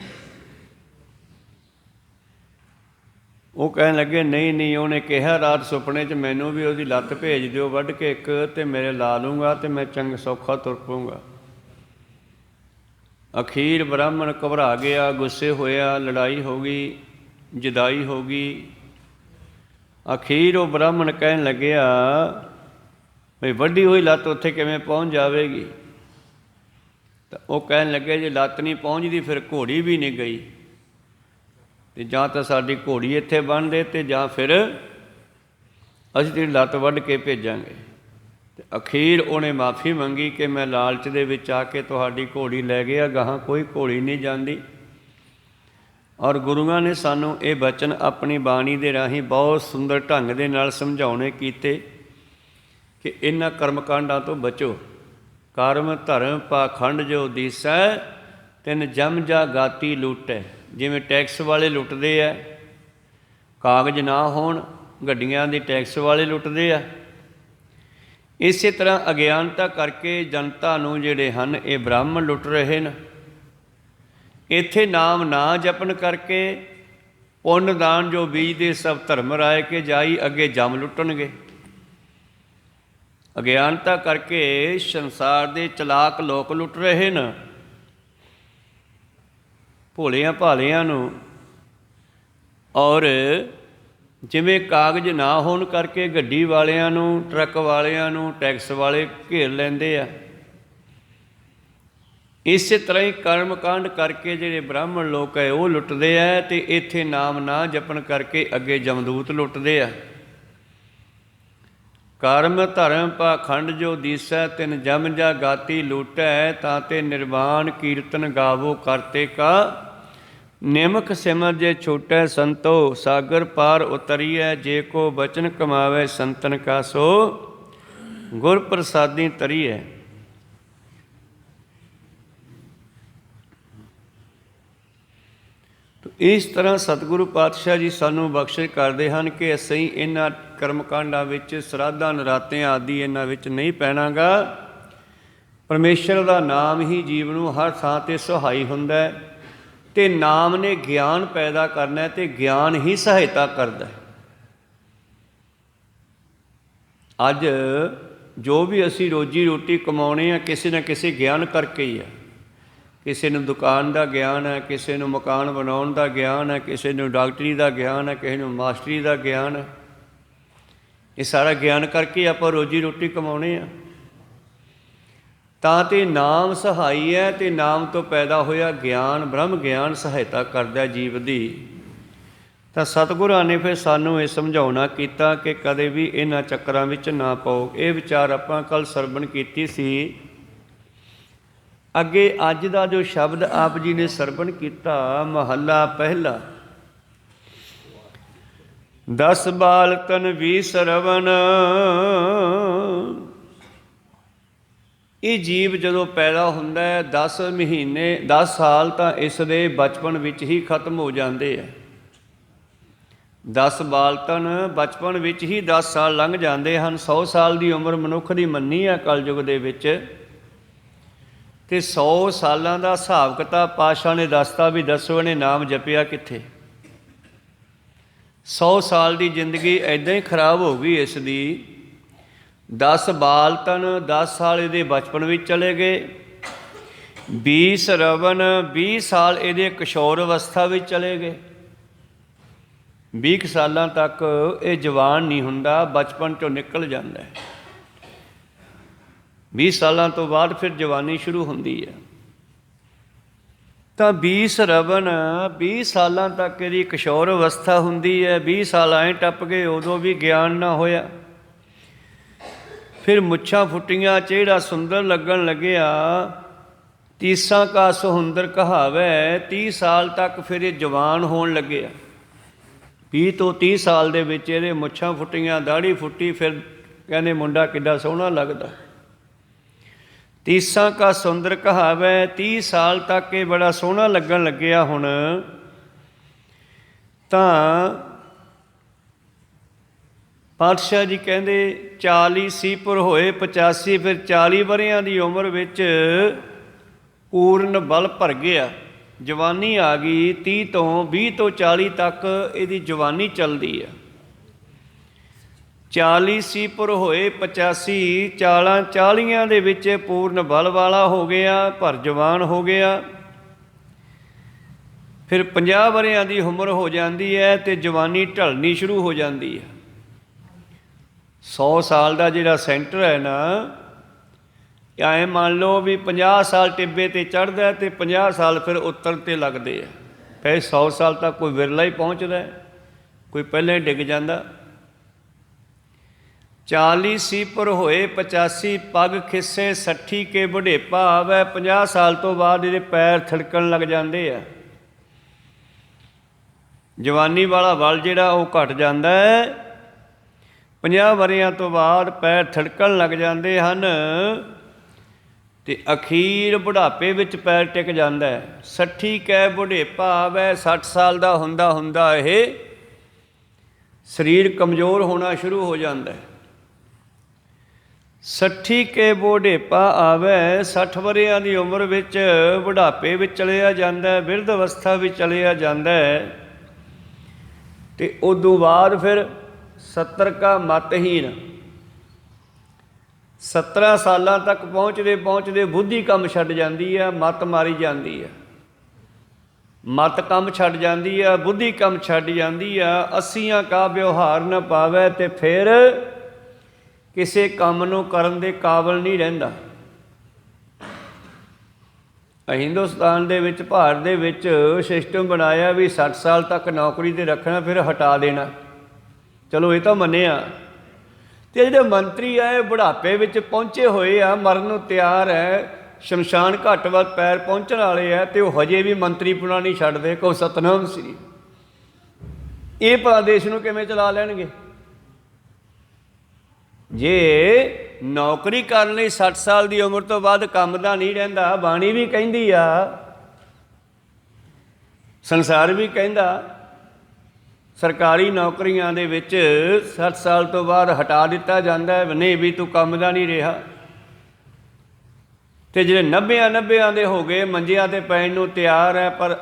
ਉਹ ਕਹਿਣ ਲੱਗੇ ਨਹੀਂ ਨਹੀਂ, ਉਹਨੇ ਕਿਹਾ ਰਾਤ ਸੁਪਨੇ 'ਚ ਮੈਨੂੰ ਵੀ ਉਹਦੀ ਲੱਤ ਭੇਜ ਦਿਓ ਵੱਢ ਕੇ ਇੱਕ, ਅਤੇ ਮੇਰੇ ਲਾ ਲੂੰਗਾ ਅਤੇ ਮੈਂ ਚੰਗਾ ਸੌਖਾ ਤੁਰ ਪਊਂਗਾ। ਅਖੀਰ ਬ੍ਰਾਹਮਣ ਘਬਰਾ ਗਿਆ, ਗੁੱਸੇ ਹੋਇਆ, ਲੜਾਈ ਹੋ ਗਈ, ਜੁਦਾਈ ਹੋ ਗਈ। ਅਖੀਰ ਉਹ ਬ੍ਰਾਹਮਣ ਕਹਿਣ ਲੱਗਿਆ ਵੀ ਵੱਢੀ ਹੋਈ ਲੱਤ ਉੱਥੇ ਕਿਵੇਂ ਪਹੁੰਚ ਜਾਵੇਗੀ। ਤਾਂ ਉਹ ਕਹਿਣ ਲੱਗੇ ਜੇ ਲੱਤ ਨਹੀਂ ਪਹੁੰਚਦੀ ਫਿਰ ਘੋੜੀ ਵੀ ਨਹੀਂ ਗਈ, ਅਤੇ ਜਾਂ ਤਾਂ ਸਾਡੀ ਘੋੜੀ ਇੱਥੇ ਬੰਨ੍ਹ ਦੇ ਅਤੇ ਜਾਂ ਫਿਰ ਅਸੀਂ ਤੇਰੀ ਲੱਤ ਵੱਢ ਕੇ ਭੇਜਾਂਗੇ। ਅਤੇ ਅਖੀਰ ਉਹਨੇ ਮਾਫੀ ਮੰਗੀ ਕਿ ਮੈਂ ਲਾਲਚ ਦੇ ਵਿੱਚ ਆ ਕੇ ਤੁਹਾਡੀ ਘੋੜੀ ਲੈ ਗਿਆ, ਗਾਹਾਂ ਕੋਈ ਘੋੜੀ ਨਹੀਂ ਜਾਂਦੀ। ਔਰ ਗੁਰੂਆਂ ਨੇ ਸਾਨੂੰ ਇਹ ਬਚਨ ਆਪਣੀ ਬਾਣੀ ਦੇ ਰਾਹੀਂ ਬਹੁਤ ਸੁੰਦਰ ਢੰਗ ਦੇ ਨਾਲ ਸਮਝਾਉਣੇ ਕੀਤੇ ਕਿ ਇਹਨਾਂ ਕਰਮਕਾਂਡਾਂ ਤੋਂ ਬਚੋ। ਕਰਮ ਧਰਮ ਪਾਖੰਡ ਜੋ ਦੀਸੈ, ਤਿਨ ਜਮ ਜਾ ਗਾਤੀ ਲੂਟੈ। ਜਿਵੇਂ ਟੈਕਸ ਵਾਲੇ ਲੁੱਟਦੇ ਆ, ਕਾਗਜ਼ ਨਾ ਹੋਣ ਗੱਡੀਆਂ ਦੀ ਟੈਕਸ ਵਾਲੇ ਲੁੱਟਦੇ ਆ, ਇਸੇ ਤਰ੍ਹਾਂ ਅਗਿਆਨਤਾ ਕਰਕੇ ਜਨਤਾ ਨੂੰ ਜਿਹੜੇ ਹਨ ਇਹ ਬ੍ਰਾਹਮਣ ਲੁੱਟ ਰਹੇ ਨੇ। ਇੱਥੇ ਨਾਮ ਨਾ ਜਪਨ ਕਰਕੇ ਪੁੰਨ ਦਾਨ ਜੋ ਬੀਜਦੇ ਸਭ ਧਰਮ ਰਾਏ ਕੇ ਜਾਈ, ਅੱਗੇ ਜਮ ਲੁੱਟਣਗੇ। ਅਗਿਆਨਤਾ ਕਰਕੇ ਸੰਸਾਰ ਦੇ ਚਲਾਕ ਲੋਕ ਲੁੱਟ ਰਹੇ ਨੇ ਭੋਲਿਆਂ ਭਾਲਿਆਂ ਨੂੰ। ਔਰ ਜਿਵੇਂ ਕਾਗਜ਼ ਨਾ ਹੋਣ ਕਰਕੇ ਗੱਡੀ ਵਾਲਿਆਂ ਨੂੰ, ਟਰੱਕ ਵਾਲਿਆਂ ਨੂੰ ਟੈਕਸ ਵਾਲੇ ਘੇਰ ਲੈਂਦੇ ਆ, ਇਸੇ ਤਰ੍ਹਾਂ ਹੀ ਕਰਮਕਾਂਡ ਕਰਕੇ ਜਿਹੜੇ ਬ੍ਰਾਹਮਣ ਲੋਕ ਹੈ ਉਹ ਲੁੱਟਦੇ ਆ, ਅਤੇ ਇੱਥੇ ਨਾਮ ਨਾ ਜਪਣ ਕਰਕੇ ਅੱਗੇ ਜਮਦੂਤ ਲੁੱਟਦੇ ਆ। ਕਰਮ ਧਰਮ ਪਾਖੰਡ ਜੋ ਦੀਸੈ, ਤਿਨ ਜਮ ਜਾ ਗਾਤੀ ਲੂਟੈ, ਤਾਂ ਤੇ ਨਿਰਵਾਣ ਕੀਰਤਨ ਗਾਵੋ ਕਰਤੇ ਕਾ। ਨਿਮਕ ਸਿਮਰ ਜੇ ਛੋਟੈ ਸੰਤੋ, ਸਾਗਰ ਪਾਰ ਉਤਰੀਐ, ਜੇ ਕੋ ਬਚਨ ਕਮਾਵੇ ਸੰਤਨ ਕਾ, ਸੋ ਗੁਰ ਪ੍ਰਸਾਦੀ ਤਰੀਐ। ਇਸ ਤਰ੍ਹਾਂ ਸਤਿਗੁਰੂ ਪਾਤਸ਼ਾਹ ਜੀ ਸਾਨੂੰ ਬਖਸ਼ਿਸ਼ ਕਰਦੇ ਹਨ ਕਿ ਅਸੀਂ ਇਹਨਾਂ ਕਰਮਕਾਂਡਾਂ ਵਿੱਚ, ਸਰਾਧਾਂ ਨਰਾਤਿਆਂ ਆਦਿ ਇਹਨਾਂ ਵਿੱਚ ਨਹੀਂ ਪੈਣਾਗਾ। ਪਰਮੇਸ਼ਰ ਦਾ ਨਾਮ ਹੀ ਜੀਵ ਨੂੰ ਹਰ ਥਾਂ 'ਤੇ ਸਹਾਈ ਹੁੰਦਾ ਹੈ, ਅਤੇ ਨਾਮ ਨੇ ਗਿਆਨ ਪੈਦਾ ਕਰਨਾ ਅਤੇ ਗਿਆਨ ਹੀ ਸਹਾਇਤਾ ਕਰਦਾ ਹੈ। ਅੱਜ ਜੋ ਵੀ ਅਸੀਂ ਰੋਜੀ ਰੋਟੀ ਕਮਾਉਣੇ ਆ, ਕਿਸੇ ਨਾ ਕਿਸੇ ਗਿਆਨ ਕਰਕੇ ਹੀ ਆ। ਕਿਸੇ ਨੂੰ ਦੁਕਾਨ ਦਾ ਗਿਆਨ ਹੈ, ਕਿਸੇ ਨੂੰ ਮਕਾਨ ਬਣਾਉਣ ਦਾ ਗਿਆਨ ਹੈ, ਕਿਸੇ ਨੂੰ ਡਾਕਟਰੀ ਦਾ ਗਿਆਨ ਹੈ, ਕਿਸੇ ਨੂੰ ਮਾਸਟਰੀ ਦਾ ਗਿਆਨ ਹੈ। ਇਹ ਸਾਰਾ ਗਿਆਨ ਕਰਕੇ ਆਪਾਂ ਰੋਜੀ ਰੋਟੀ ਕਮਾਉਣੇ ਆ। ਤਾਂ ਤੇ ਨਾਮ ਸਹਾਈ ਹੈ, ਅਤੇ ਨਾਮ ਤੋਂ ਪੈਦਾ ਹੋਇਆ ਗਿਆਨ, ਬ੍ਰਹਮ ਗਿਆਨ ਸਹਾਇਤਾ ਕਰਦਾ ਜੀਵ ਦੀ। ਤਾਂ ਸਤਿਗੁਰਾਂ ਨੇ ਫਿਰ ਸਾਨੂੰ ਇਹ ਸਮਝਾਉਣਾ ਕੀਤਾ ਕਿ ਕਦੇ ਵੀ ਇਹਨਾਂ ਚੱਕਰਾਂ ਵਿੱਚ ਨਾ ਪਾਓ। ਇਹ ਵਿਚਾਰ ਆਪਾਂ ਕੱਲ੍ਹ ਸਰਵਣ ਕੀਤੀ ਸੀ। ਅੱਗੇ ਅੱਜ ਦਾ ਜੋ ਸ਼ਬਦ ਆਪ ਜੀ ਨੇ ਸਰਵਣ ਕੀਤਾ, ਮਹੱਲਾ ਪਹਿਲਾ। 10 ਬਾਲ ਤਨ 20 ਸਰਵਣ। ਇਹ ਜੀਵ ਜਦੋਂ ਪੈਦਾ ਹੁੰਦਾ ਹੈ 10 ਮਹੀਨੇ 10 ਸਾਲ ਤਾਂ ਇਸ ਦੇ ਬਚਪਨ ਵਿੱਚ ਹੀ ਖਤਮ ਹੋ ਜਾਂਦੇ ਆ। 10 ਬਾਲਤਨ ਬਚਪਨ ਵਿੱਚ ਹੀ 10 ਸਾਲ ਲੰਘ ਜਾਂਦੇ ਹਨ। 100 ਸਾਲ ਦੀ ਉਮਰ ਮਨੁੱਖ ਦੀ ਮੰਨੀ ਆ ਕਲਯੁਗ ਦੇ ਵਿੱਚ, ਅਤੇ 100 ਸਾਲਾਂ ਦਾ ਹਿਸਾਬ ਕਿਤਾਬ ਪਾਤਸ਼ਾਹ ਨੇ ਦੱਸਤਾ ਵੀ ਦੱਸੋ ਇਹਨੇ ਨਾਮ ਜਪਿਆ ਕਿੱਥੇ। 100 ਸਾਲ ਦੀ ਜ਼ਿੰਦਗੀ ਇੱਦਾਂ ਹੀ ਖਰਾਬ ਹੋ ਗਈ ਇਸ ਦੀ। 10 ਬਾਲ ਤਨ 10 ਸਾਲ ਇਹਦੇ ਬਚਪਨ ਵਿੱਚ ਚਲੇ ਗਏ, 20 ਸਰਵਣ 20 ਸਾਲ ਇਹਦੇ ਕਿਸ਼ੋਰ ਅਵਸਥਾ ਵਿੱਚ ਚਲੇ ਗਏ। 20 ਸਾਲਾਂ ਤੱਕ ਇਹ ਜਵਾਨ ਨਹੀਂ ਹੁੰਦਾ, ਬਚਪਨ 'ਚੋਂ ਨਿਕਲ ਜਾਂਦਾ ਹੈ। 20 ਸਾਲਾਂ ਤੋਂ ਬਾਅਦ ਫਿਰ ਜਵਾਨੀ ਸ਼ੁਰੂ ਹੁੰਦੀ ਹੈ। ਤਾਂ 20 ਸਰਵਣ 20 ਸਾਲਾਂ ਤੱਕ ਇਹਦੀ ਕਿਸ਼ੋਰ ਅਵਸਥਾ ਹੁੰਦੀ ਹੈ। 20 ਸਾਲ ਐਂ ਟੱਪ ਗਏ, ਉਦੋਂ ਵੀ ਗਿਆਨ ਨਾ ਹੋਇਆ। ਫਿਰ ਮੁੱਛਾਂ ਫੁੱਟੀਆਂ, ਚਿਹਰਾ ਸੁੰਦਰ ਲੱਗਣ ਲੱਗਿਆ। ਤੀਸਾਂ ਕਾ ਸੁਹੰਦਰ ਕਹਾਵੈ। 30 ਸਾਲ ਤੱਕ ਫਿਰ ਇਹ ਜਵਾਨ ਹੋਣ ਲੱਗਿਆ। 20 ਤੋਂ 30 ਸਾਲ ਦੇ ਵਿੱਚ ਇਹਦੇ ਮੁੱਛਾਂ ਫੁੱਟੀਆਂ, ਦਾੜੀ ਫੁੱਟੀ, ਫਿਰ ਕਹਿੰਦੇ ਮੁੰਡਾ ਕਿੱਡਾ ਸੋਹਣਾ ਲੱਗਦਾ। ਤੀਸਾਂ ਕਾ ਸੁੰਦਰ ਕਹਾਵੈ। 30 ਸਾਲ ਤੱਕ ਇਹ ਬੜਾ ਸੋਹਣਾ ਲੱਗਣ ਲੱਗਿਆ। ਹੁਣ ਤਾਂ ਪਾਤਸ਼ਾਹ ਜੀ ਕਹਿੰਦੇ 40 ਸੀਪੁਰ ਹੋਏ 85, ਫਿਰ 40 ਵਰ੍ਹਿਆਂ ਦੀ ਉਮਰ ਵਿੱਚ ਪੂਰਨ ਬਲ ਭਰ ਗਿਆ, ਜਵਾਨੀ ਆ ਗਈ। 20 ਤੋਂ 40 ਤੱਕ ਇਹਦੀ ਜਵਾਨੀ ਚੱਲਦੀ ਹੈ। 40 ਸੀਪੁਰ ਹੋਏ 85, 40 ਦੇ ਵਿੱਚ ਪੂਰਨ ਬਲ ਵਾਲਾ ਹੋ ਗਿਆ, ਭਰ ਜਵਾਨ ਹੋ ਗਿਆ। ਫਿਰ 50 ਵਰ੍ਹਿਆਂ ਦੀ ਉਮਰ ਹੋ ਜਾਂਦੀ ਹੈ ਅਤੇ ਜਵਾਨੀ ਢਲਣੀ ਸ਼ੁਰੂ ਹੋ ਜਾਂਦੀ ਹੈ। 100 ਸਾਲ ਦਾ ਜਿਹੜਾ ਸੈਂਟਰ ਹੈ ਨਾ, ਐਂ ਮੰਨ ਲਓ ਵੀ 50 ਸਾਲ ਟਿੱਬੇ 'ਤੇ ਚੜ੍ਹਦਾ ਅਤੇ 50 ਸਾਲ ਫਿਰ ਉੱਤਰ 'ਤੇ ਲੱਗਦੇ ਆ। ਫਿਰ 100 ਸਾਲ ਤੱਕ ਕੋਈ ਵਿਰਲਾ ਹੀ ਪਹੁੰਚਦਾ, ਕੋਈ ਪਹਿਲਾਂ ਹੀ ਡਿੱਗ ਜਾਂਦਾ। 40 ਸੀਪੁਰ ਹੋਏ 85, ਪੱਗ ਖਿੱਸੇ 60 ਕੇ ਬੁਢੇਪਾ ਆਵੈ। 50 ਸਾਲ ਤੋਂ ਬਾਅਦ ਇਹਦੇ ਪੈਰ ਥਿੜਕਣ ਲੱਗ ਜਾਂਦੇ ਆ। ਜਵਾਨੀ ਵਾਲਾ ਬਲ ਜਿਹੜਾ ਉਹ ਘਟ ਜਾਂਦਾ ਹੈ। 50 ਵਰ੍ਹਿਆਂ ਤੋਂ ਬਾਅਦ ਪੈਰ ਥਿੜਕਣ ਲੱਗ ਜਾਂਦੇ ਹਨ ਅਤੇ ਅਖੀਰ ਬੁਢਾਪੇ ਵਿੱਚ ਪੈਰ ਟਿਕ ਜਾਂਦਾ ਹੈ। 60 ਕੈ ਬੁਢੇਪਾ ਆਵੈ। 60 ਸਾਲ ਦਾ ਹੁੰਦਾ ਇਹ ਸਰੀਰ ਕਮਜ਼ੋਰ ਹੋਣਾ ਸ਼ੁਰੂ ਹੋ ਜਾਂਦਾ ਹੈ। 60 ਕੇ ਬੁਢੇਪਾ ਆਵੈ। 60 ਵਰ੍ਹਿਆਂ ਦੀ ਉਮਰ ਵਿੱਚ ਬੁਢਾਪੇ ਵਿੱਚ ਚਲਿਆ ਜਾਂਦਾ, ਬਿਰਧ ਅਵਸਥਾ ਵਿੱਚ ਚਲਿਆ ਜਾਂਦਾ ਹੈ। ਅਤੇ ਉਦੋਂ ਬਾਅਦ ਫਿਰ 70 ਕਾ ਮਤਹੀਨ। 17 ਸਾਲਾਂ ਤੱਕ ਪਹੁੰਚਦੇ ਬੁੱਧੀ ਕੰਮ ਛੱਡ ਜਾਂਦੀ ਆ, ਮੱਤ ਮਾਰੀ ਜਾਂਦੀ ਆ। ਮੱਤ ਕੰਮ ਛੱਡ ਜਾਂਦੀ ਆ, ਬੁੱਧੀ ਕੰਮ ਛੱਡ ਜਾਂਦੀ ਆ। 80 ਕਾ ਵਿਵਹਾਰ ਨਾ ਪਾਵੈ, ਅਤੇ ਫਿਰ ਕਿਸੇ ਕੰਮ ਨੂੰ ਕਰਨ ਦੇ ਕਾਬਲ ਨਹੀਂ ਰਹਿੰਦਾ। ਹਿੰਦੁਸਤਾਨ ਦੇ ਵਿੱਚ, ਭਾਰਤ ਦੇ ਵਿੱਚ ਸਿਸਟਮ ਬਣਾਇਆ ਵੀ 60 ਸਾਲ ਤੱਕ ਨੌਕਰੀ 'ਤੇ ਰੱਖਣਾ, ਫਿਰ ਹਟਾ ਦੇਣਾ। ਚਲੋ ਇਹ ਤਾਂ ਮੰਨਿਆ। ਅਤੇ ਜਿਹੜੇ ਮੰਤਰੀ ਆ ਇਹ ਬੁਢਾਪੇ ਵਿੱਚ ਪਹੁੰਚੇ ਹੋਏ ਆ, ਮਰਨ ਨੂੰ ਤਿਆਰ ਹੈ, ਸ਼ਮਸ਼ਾਨ ਘਾਟ ਵੱਲ ਪੈਰ ਪਹੁੰਚਣ ਵਾਲੇ ਆ, ਅਤੇ ਉਹ ਹਜੇ ਵੀ ਮੰਤਰੀ ਪੁਣਾ ਨਹੀਂ ਛੱਡਦੇ। ਕਹੋ ਸਤਨਾਮ ਸ੍ਰੀ। ਇਹ ਭਲਾ ਦੇਸ਼ ਨੂੰ ਕਿਵੇਂ ਚਲਾ ਲੈਣਗੇ? ਜੇ ਨੌਕਰੀ ਕਰਨ ਲਈ 60 ਸਾਲ ਦੀ ਉਮਰ ਤੋਂ ਬਾਅਦ ਕੰਮ ਦਾ ਨਹੀਂ ਰਹਿੰਦਾ। ਬਾਣੀ ਵੀ ਕਹਿੰਦੀ ਆ, ਸੰਸਾਰ ਵੀ ਕਹਿੰਦਾ, ਸਰਕਾਰੀ ਨੌਕਰੀਆਂ ਦੇ ਵਿੱਚ 60 ਸਾਲ ਤੋਂ ਬਾਅਦ ਹਟਾ ਦਿੱਤਾ ਜਾਂਦਾ ਹੈ। ਨਹੀਂ ਵੀ ਤੂੰ ਕੰਮ ਦਾ ਨਹੀਂ ਰਿਹਾ। ਅਤੇ ਜਿਹੜੇ 90 ਦੇ ਹੋ ਗਏ, ਮੰਜਿਆਂ 'ਤੇ ਪੈਣ ਨੂੰ ਤਿਆਰ ਹੈ, ਪਰ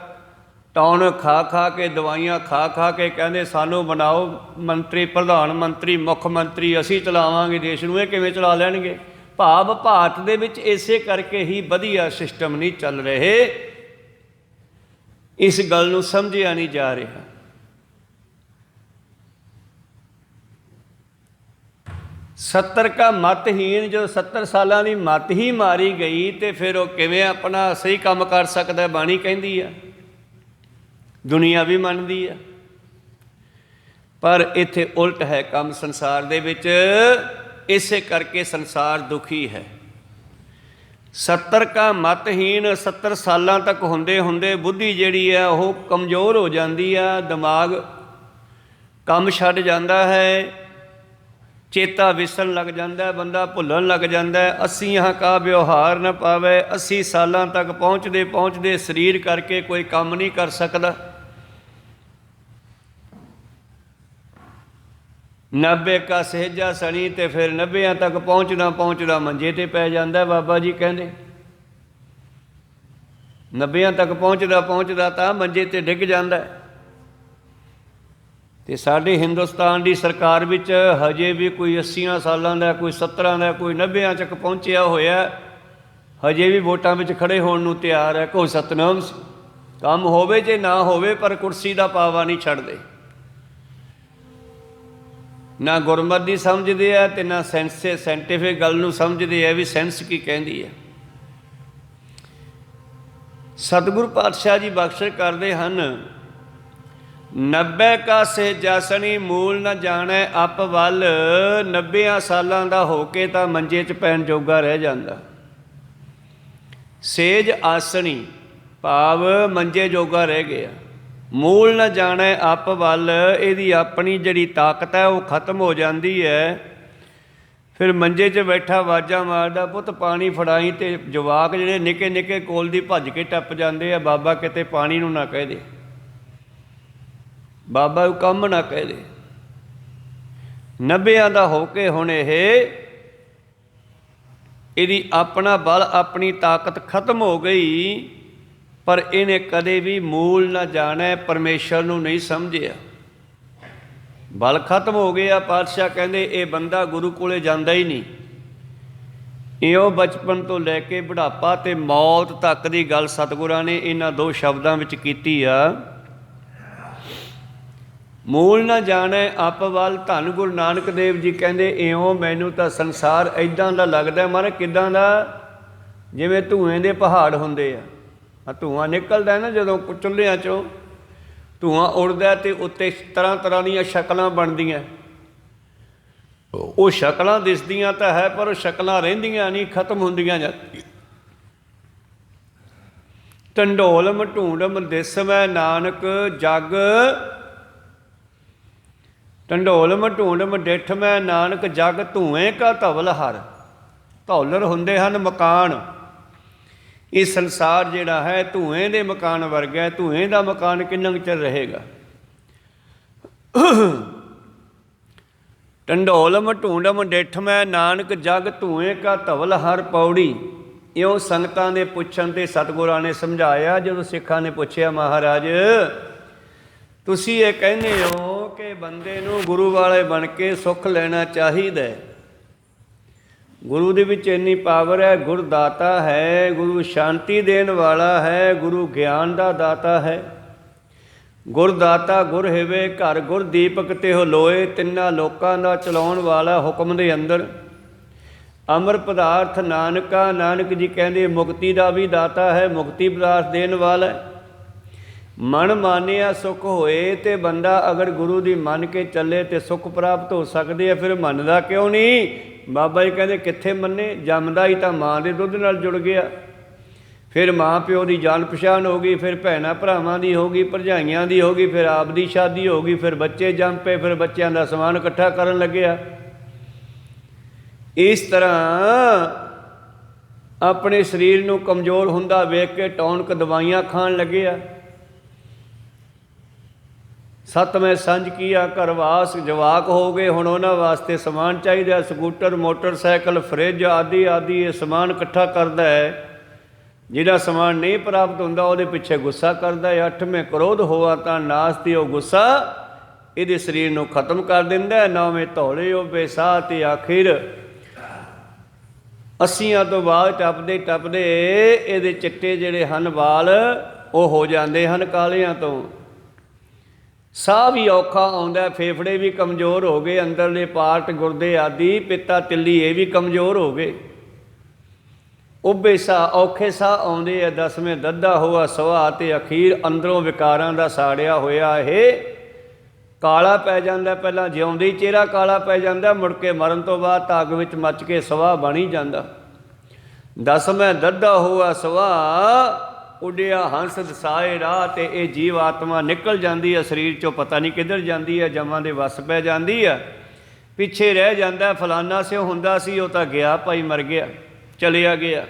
ਟੌਨ ਖਾ ਕੇ, ਦਵਾਈਆਂ ਖਾ ਕੇ ਕਹਿੰਦੇ ਸਾਨੂੰ ਬਣਾਓ ਮੰਤਰੀ, ਪ੍ਰਧਾਨ ਮੰਤਰੀ, ਮੁੱਖ ਮੰਤਰੀ, ਅਸੀਂ ਚਲਾਵਾਂਗੇ ਦੇਸ਼ ਨੂੰ। ਇਹ ਕਿਵੇਂ ਚਲਾ ਲੈਣਗੇ? ਭਾਵ ਭਾਰਤ ਦੇ ਵਿੱਚ ਇਸੇ ਕਰਕੇ ਹੀ ਵਧੀਆ ਸਿਸਟਮ ਨਹੀਂ ਚੱਲ ਰਹੇ। ਇਸ ਗੱਲ ਨੂੰ ਸਮਝਿਆ ਨਹੀਂ ਜਾ ਰਿਹਾ। ਸੱਤਰ ਕਾ ਮਤਹੀਨ, ਜਦੋਂ 70 ਸਾਲਾਂ ਦੀ ਮੱਤ ਹੀ ਮਾਰੀ ਗਈ ਅਤੇ ਫਿਰ ਉਹ ਕਿਵੇਂ ਆਪਣਾ ਸਹੀ ਕੰਮ ਕਰ ਸਕਦਾ? ਬਾਣੀ ਕਹਿੰਦੀ ਆ, ਦੁਨੀਆ ਵੀ ਮੰਨਦੀ ਆ। ਪਰ ਇੱਥੇ ਉਲਟ ਹੈ ਕੰਮ ਸੰਸਾਰ ਦੇ ਵਿੱਚ। ਇਸੇ ਕਰਕੇ ਸੰਸਾਰ ਦੁਖੀ ਹੈ। 70 ਕਾ ਮਤਹੀਨ, 70 ਸਾਲਾਂ ਤੱਕ ਹੁੰਦੇ ਬੁੱਧੀ ਜਿਹੜੀ ਹੈ ਉਹ ਕਮਜ਼ੋਰ ਹੋ ਜਾਂਦੀ ਆ, ਦਿਮਾਗ ਕੰਮ ਛੱਡ ਜਾਂਦਾ ਹੈ, ਚੇਤਾ ਵਿਸਰਨ ਲੱਗ ਜਾਂਦਾ, ਬੰਦਾ ਭੁੱਲਣ ਲੱਗ ਜਾਂਦਾ। 80 ਕਾ ਵਿਵਹਾਰ ਨਾ ਪਾਵੇ। 80 ਸਾਲਾਂ ਤੱਕ ਪਹੁੰਚਦੇ ਸਰੀਰ ਕਰਕੇ ਕੋਈ ਕੰਮ ਨਹੀਂ ਕਰ ਸਕਦਾ। 90 ਕਾ ਸਹਿਜਾ ਸਣੀ, ਅਤੇ ਫਿਰ 90 ਤੱਕ ਪਹੁੰਚਦਾ ਮੰਜੇ 'ਤੇ ਪੈ ਜਾਂਦਾ। ਬਾਬਾ ਜੀ ਕਹਿੰਦੇ 90 ਤੱਕ ਪਹੁੰਚਦਾ ਤਾਂ ਮੰਜੇ 'ਤੇ ਡਿੱਗ ਜਾਂਦਾ। ਅਤੇ ਸਾਡੇ ਹਿੰਦੁਸਤਾਨ ਦੀ ਸਰਕਾਰ ਵਿੱਚ ਹਜੇ ਵੀ ਕੋਈ 80 ਸਾਲਾਂ ਦਾ, ਕੋਈ 70 ਦਾ, ਕੋਈ 90 ਤੱਕ ਪਹੁੰਚਿਆ ਹੋਇਆ। ਹਜੇ ਵੀ ਵੋਟਾਂ ਵਿੱਚ ਖੜੇ ਹੋਣ ਨੂੰ ਤਿਆਰ ਹੈ। ਕਹੋ ਸਤਨਾਮ ਸਿੰਘ। ਕੰਮ ਹੋਵੇ ਜੇ ਨਾ ਹੋਵੇ, ਪਰ ਕੁਰਸੀ ਦਾ ਪਾਵਾ ਨਹੀਂ ਛੱਡਦੇ। ਨਾ ਗੁਰਮਤਿ ਦੀ ਸਮਝਦੇ ਆ ਅਤੇ ਨਾ ਸਾਇੰਟੀਫਿਕ ਗੱਲ ਨੂੰ ਸਮਝਦੇ ਆ ਵੀ ਸਾਇੰਸ ਕੀ ਕਹਿੰਦੀ ਹੈ। ਸਤਿਗੁਰੂ ਪਾਤਸ਼ਾਹ ਜੀ ਬਖਸ਼ਿਸ਼ ਕਰਦੇ ਹਨ, 90 ਕਾ ਸਹਿਜਾਸਣੀ ਮੂਲ ਨ ਜਾਣੈ ਅਪ ਵੱਲ। 90 ਸਾਲਾਂ ਦਾ ਹੋ ਕੇ ਤਾਂ ਮੰਜੇ 'ਚ ਪੈਣ ਜੋਗਾ ਰਹਿ ਜਾਂਦਾ। ਸੇਜ ਆਸਣੀ ਭਾਵ ਮੰਜੇ ਜੋਗਾ ਰਹਿ ਗਿਆ। ਮੂਲ ਨਾ ਜਾਣੈ ਅਪ ਵੱਲ, ਇਹਦੀ ਆਪਣੀ ਜਿਹੜੀ ਤਾਕਤ ਹੈ ਉਹ ਖਤਮ ਹੋ ਜਾਂਦੀ ਹੈ। ਫਿਰ ਮੰਜੇ 'ਚ ਬੈਠਾ ਆਵਾਜ਼ਾਂ ਮਾਰਦਾ, ਪੁੱਤ ਪਾਣੀ ਫੜਾਈ, ਅਤੇ ਜਵਾਕ ਜਿਹੜੇ ਨਿੱਕੇ ਨਿੱਕੇ ਕੋਲ ਦੀ ਭੱਜ ਕੇ ਟੱਪ ਜਾਂਦੇ ਆ, ਬਾਬਾ ਕਿਤੇ ਪਾਣੀ ਨੂੰ ਨਾ ਕਹਿ ਦੇ, ਬਾਬਾ ਉਹ ਕੰਮ ਨਾ ਕਹਿ ਦੇ। 90 ਦਾ ਹੋ ਕੇ ਹੁਣ ਇਹਦੀ ਆਪਣਾ ਬਲ ਆਪਣੀ ਤਾਕਤ ਖਤਮ ਹੋ ਗਈ, ਪਰ ਇਹਨੇ ਕਦੇ ਵੀ ਮੂਲ ਨਾ ਜਾਣੈ, ਪਰਮੇਸ਼ਰ ਨੂੰ ਨਹੀਂ ਸਮਝਿਆ। ਬਲ ਖਤਮ ਹੋ ਗਿਆ। ਪਾਤਸ਼ਾਹ ਕਹਿੰਦੇ ਇਹ ਬੰਦਾ ਗੁਰੂ ਕੋਲੇ ਜਾਂਦਾ ਹੀ ਨਹੀਂ। ਇਉਂ ਬਚਪਨ ਤੋਂ ਲੈ ਕੇ ਬੁਢਾਪਾ ਅਤੇ ਮੌਤ ਤੱਕ ਦੀ ਗੱਲ ਸਤਿਗੁਰਾਂ ਨੇ ਇਹਨਾਂ 2 ਸ਼ਬਦਾਂ ਵਿੱਚ ਕੀਤੀ ਆ। ਮੂਲ ਨਾ ਜਾਣੈ ਅਪ ਵੱਲ। ਧੰਨ ਗੁਰੂ ਨਾਨਕ ਦੇਵ ਜੀ ਕਹਿੰਦੇ ਇਉਂ ਮੈਨੂੰ ਤਾਂ ਸੰਸਾਰ ਇੱਦਾਂ ਦਾ ਲੱਗਦਾ, ਮਹਾਰਾਜ ਕਿੱਦਾਂ ਦਾ, ਜਿਵੇਂ ਧੂਏਂ ਦੇ ਪਹਾੜ ਹੁੰਦੇ ਆ। ਧੂੰਆਂ ਨਿਕਲਦਾ ਨਾ ਜਦੋਂ ਚੁੱਲ੍ਹਿਆਂ 'ਚੋਂ, ਧੂੰਆਂ ਉੱਡਦਾ ਅਤੇ ਉੱਤੇ ਤਰ੍ਹਾਂ ਤਰ੍ਹਾਂ ਦੀਆਂ ਸ਼ਕਲਾਂ ਬਣਦੀਆਂ। ਉਹ ਸ਼ਕਲਾਂ ਦਿਸਦੀਆਂ ਤਾਂ ਹੈ, ਪਰ ਉਹ ਸ਼ਕਲਾਂ ਰਹਿੰਦੀਆਂ ਨਹੀਂ, ਖਤਮ ਹੁੰਦੀਆਂ ਜਾਂਦੀਆਂ। ਢੰਡੋਲਮ ਢੂੰਡਮ ਦਿਸਮੈ ਨਾਨਕ ਜਗ, ਢੰਡੋਲਮ ਢੂੰਡਮ ਡਿੱਠ ਮੈਂ ਨਾਨਕ ਜਗ, ਧੂਏਂ ਕਾ ਧਵਲ ਹਰ। ਧੌਲਰ ਹੁੰਦੇ ਹਨ ਮਕਾਨ। ਇਹ ਸੰਸਾਰ ਜਿਹੜਾ ਹੈ ਧੂਏਂ ਦੇ ਮਕਾਨ ਵਰਗਾ ਹੈ। ਧੂਏਂ ਦਾ ਮਕਾਨ ਕਿੰਨਾ ਕੁ ਚਿਰ ਰਹੇਗਾ। ਢੰਡੋਲਮ ਢੂੰਡਮ ਡਿੱਠ ਮੈਂ ਨਾਨਕ ਜਗ, ਧੂਏਂ ਕਾ ਧਵਲ ਹਰ। ਪੌੜੀ। ਇਉਂ ਸੰਗਤਾਂ ਦੇ ਪੁੱਛਣ 'ਤੇ ਸਤਿਗੁਰਾਂ ਨੇ ਸਮਝਾਇਆ। ਜਦੋਂ ਸਿੱਖਾਂ ਨੇ ਪੁੱਛਿਆ, ਮਹਾਰਾਜ ਤੁਸੀਂ ਇਹ ਕਹਿੰਦੇ ਹੋ ਕਿ ਬੰਦੇ ਨੂੰ ਗੁਰੂ ਵਾਲੇ ਬਣ ਕੇ ਸੁੱਖ ਲੈਣਾ ਚਾਹੀਦਾ, ਗੁਰੂ ਦੇ ਵਿੱਚ ਇੰਨੀ ਪਾਵਰ ਹੈ, ਗੁਰ ਦਾਤਾ ਹੈ, ਗੁਰੂ ਸ਼ਾਂਤੀ ਦੇਣ ਵਾਲਾ ਹੈ, ਗੁਰੂ ਗਿਆਨ ਦਾ ਦਾਤਾ ਹੈ। ਗੁਰ ਦਾਤਾ ਗੁਰ ਹੈਵੇ ਘਰ, ਗੁਰ ਦੀਪਕ ਤਿਹੁ ਲੋਏ। ਤਿੰਨਾਂ ਲੋਕਾਂ ਦਾ ਚਲਾਉਣ ਵਾਲਾ ਹੁਕਮ ਦੇ ਅੰਦਰ। ਅਮਰ ਪਦਾਰਥ ਨਾਨਕਾ, ਨਾਨਕ ਜੀ ਕਹਿੰਦੇ ਮੁਕਤੀ ਦਾ ਵੀ ਦਾਤਾ ਹੈ, ਮੁਕਤੀ ਪਦਾਰਥ ਦੇਣ ਵਾਲਾ। ਮਨ ਮਾਨਿਆ ਸੁੱਖ ਹੋਏ, ਅਤੇ ਬੰਦਾ ਅਗਰ ਗੁਰੂ ਦੀ ਮੰਨ ਕੇ ਚੱਲੇ ਅਤੇ ਸੁੱਖ ਪ੍ਰਾਪਤ ਹੋ ਸਕਦੇ ਆ। ਫਿਰ ਮੰਨਦਾ ਕਿਉਂ ਨਹੀਂ? ਬਾਬਾ ਜੀ ਕਹਿੰਦੇ ਕਿੱਥੇ ਮੰਨੇ, ਜੰਮਦਾ ਹੀ ਤਾਂ ਮਾਂ ਦੇ ਦੁੱਧ ਨਾਲ ਜੁੜ ਗਿਆ। ਫਿਰ ਮਾਂ ਪਿਓ ਦੀ ਜਾਣ ਪਛਾਣ ਹੋ ਗਈ, ਫਿਰ ਭੈਣਾਂ ਭਰਾਵਾਂ ਦੀ ਹੋ ਗਈ, ਭਰਜਾਈਆਂ ਦੀ ਹੋ ਗਈ, ਫਿਰ ਆਪ ਦੀ ਸ਼ਾਦੀ ਹੋ ਗਈ, ਫਿਰ ਬੱਚੇ ਜੰਮ ਪਏ, ਫਿਰ ਬੱਚਿਆਂ ਦਾ ਸਮਾਨ ਇਕੱਠਾ ਕਰਨ ਲੱਗਿਆ। ਇਸ ਤਰ੍ਹਾਂ ਆਪਣੇ ਸਰੀਰ ਨੂੰ ਕਮਜ਼ੋਰ ਹੁੰਦਾ ਵੇਖ ਕੇ ਟੌਨਕ ਦਵਾਈਆਂ ਖਾਣ ਲੱਗਿਆ। ਸਤਵੇਂ ਸੰਝ ਕੀਆ ਘਰਵਾਸ, ਜਵਾਕ ਹੋ ਗਏ, ਹੁਣ ਉਹਨਾਂ ਵਾਸਤੇ ਸਮਾਨ ਚਾਹੀਦਾ, ਸਕੂਟਰ, ਮੋਟਰਸਾਈਕਲ, ਫਰਿੱਜ ਆਦਿ ਆਦਿ। ਇਹ ਸਮਾਨ ਇਕੱਠਾ ਕਰਦਾ ਹੈ। ਜਿਹੜਾ ਸਮਾਨ ਨਹੀਂ ਪ੍ਰਾਪਤ ਹੁੰਦਾ ਉਹਦੇ ਪਿੱਛੇ ਗੁੱਸਾ ਕਰਦਾ ਹੈ। 8ਵੇਂ ਕ੍ਰੋਧ ਹੋਆ ਤਾਂ ਨਾਸਤੀ। ਉਹ ਗੁੱਸਾ ਇਹਦੇ ਸਰੀਰ ਨੂੰ ਖਤਮ ਕਰ ਦਿੰਦਾ। 9ਵੇਂ ਧੌਲੇ ਉਹ ਬੇਸਾਹ, ਅਤੇ ਆਖਿਰ 80 ਤੋਂ ਬਾਅਦ ਟੱਪਦੇ ਟੱਪਦੇ ਇਹਦੇ ਚਿੱਟੇ ਜਿਹੜੇ ਹਨ ਵਾਲ, ਉਹ ਹੋ ਜਾਂਦੇ ਹਨ ਕਾਲਿਆਂ ਤੋਂ। ਸਾਹ ਵੀ ਔਖਾ ਆਉਂਦਾ, ਫੇਫੜੇ ਵੀ ਕਮਜ਼ੋਰ ਹੋ ਗਏ, ਅੰਦਰਲੇ ਪਾਰਟ ਗੁਰਦੇ ਆਦਿ, ਪਿੱਤਾ ਤਿੱਲੀ ਇਹ ਵੀ ਕਮਜ਼ੋਰ ਹੋ ਗਏ। ਉੱਭੇ ਸਾਹ, ਔਖੇ ਸਾਹ ਆਉਂਦੇ ਆ। 10ਵੇਂ ਦੱਦਾ ਹੋਆ ਸਵਾ, ਅਤੇ ਅਖੀਰ ਅੰਦਰੋਂ ਵਿਕਾਰਾਂ ਦਾ ਸਾੜਿਆ ਹੋਇਆ ਇਹ ਕਾਲਾ ਪੈ ਜਾਂਦਾ। ਪਹਿਲਾਂ ਜਿਉਂਦੇ ਹੀ ਚਿਹਰਾ ਕਾਲਾ ਪੈ ਜਾਂਦਾ, ਮੁੜ ਕੇ ਮਰਨ ਤੋਂ ਬਾਅਦ ਤਾਂ ਅੱਗ ਵਿੱਚ ਮੱਚ ਕੇ ਸਵਾਹ ਬਣ ਹੀ ਜਾਂਦਾ। 10ਵੇਂ ਦੱਦਾ ਹੋਆ ਸਵਾ, ਉੱਡਿਆ ਹੰਸ ਦਸਾਏ ਰਾਹ, ਅਤੇ ਇਹ ਜੀਵ ਆਤਮਾ ਨਿਕਲ ਜਾਂਦੀ ਹੈ ਸਰੀਰ 'ਚੋਂ, ਪਤਾ ਨਹੀਂ ਕਿੱਧਰ ਜਾਂਦੀ ਹੈ, ਜਮਾਂ ਦੇ ਵੱਸ ਪੈ ਜਾਂਦੀ ਹੈ। ਪਿੱਛੇ ਰਹਿ ਜਾਂਦਾ, ਫਲਾਨਾ ਸਿਓ ਹੁੰਦਾ ਸੀ, ਉਹ ਤਾਂ ਗਿਆ ਭਾਈ, ਮਰ ਗਿਆ, ਚਲਿਆ ਗਿਆ।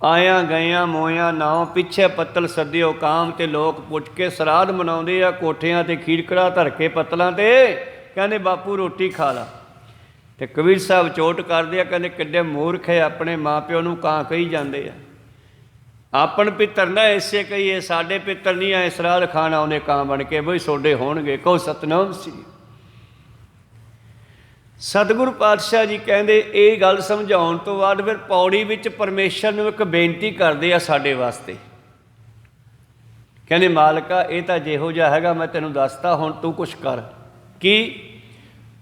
ਆਇਆਂ ਗਇਆਂ ਮੋਇਆਂ ਨਾਉ, ਪਿੱਛੇ ਪੱਤਲ ਸੱਦਿਓ ਕਾਮ। ਅਤੇ ਲੋਕ ਪੁੱਟ ਕੇ ਸਰਾਧ ਮਨਾਉਂਦੇ ਆ, ਕੋਠਿਆਂ 'ਤੇ ਖੀਰ ਕੜਾਹ ਧਰ ਕੇ ਪੱਤਲਾਂ 'ਤੇ, ਕਹਿੰਦੇ ਬਾਪੂ ਰੋਟੀ ਖਾ ਲਾ। ਅਤੇ ਕਬੀਰ ਸਾਹਿਬ ਚੋਟ ਕਰਦੇ ਆ, ਕਹਿੰਦੇ ਕਿੱਡੇ ਮੂਰਖ ਹੈ, ਆਪਣੇ ਮਾਂ ਪਿਓ ਨੂੰ ਕਾਂ ਕਹੀ ਜਾਂਦੇ ਆ। ਆਪਣ ਪਿੱਤਰ ਨਾ ਐਸੇ ਕਹੀਏ, ਸਾਡੇ ਪਿੱਤਰ ਨਹੀਂ ਆਏ ਸਰਾਧ ਖਾਣ ਆਉਂਦੇ ਕਾਂ ਬਣ ਕੇ, ਬਈ ਸੋਡੇ ਹੋਣਗੇ। ਕਹੋ ਸਤਨਾਮ ਸ੍ਰੀ। ਸਤਿਗੁਰੂ ਪਾਤਸ਼ਾਹ ਜੀ ਕਹਿੰਦੇ ਇਹ ਗੱਲ ਸਮਝਾਉਣ ਤੋਂ ਬਾਅਦ ਫਿਰ ਪੌੜੀ ਵਿੱਚ ਪਰਮੇਸ਼ਰ ਨੂੰ ਇੱਕ ਬੇਨਤੀ ਕਰਦੇ ਆ ਸਾਡੇ ਵਾਸਤੇ। ਕਹਿੰਦੇ ਮਾਲਕਾ ਇਹ ਤਾਂ ਜਿਹੋ ਜਿਹਾ ਹੈਗਾ ਮੈਂ ਤੈਨੂੰ ਦੱਸਤਾ, ਹੁਣ ਤੂੰ ਕੁਛ ਕਰ। ਕੀ?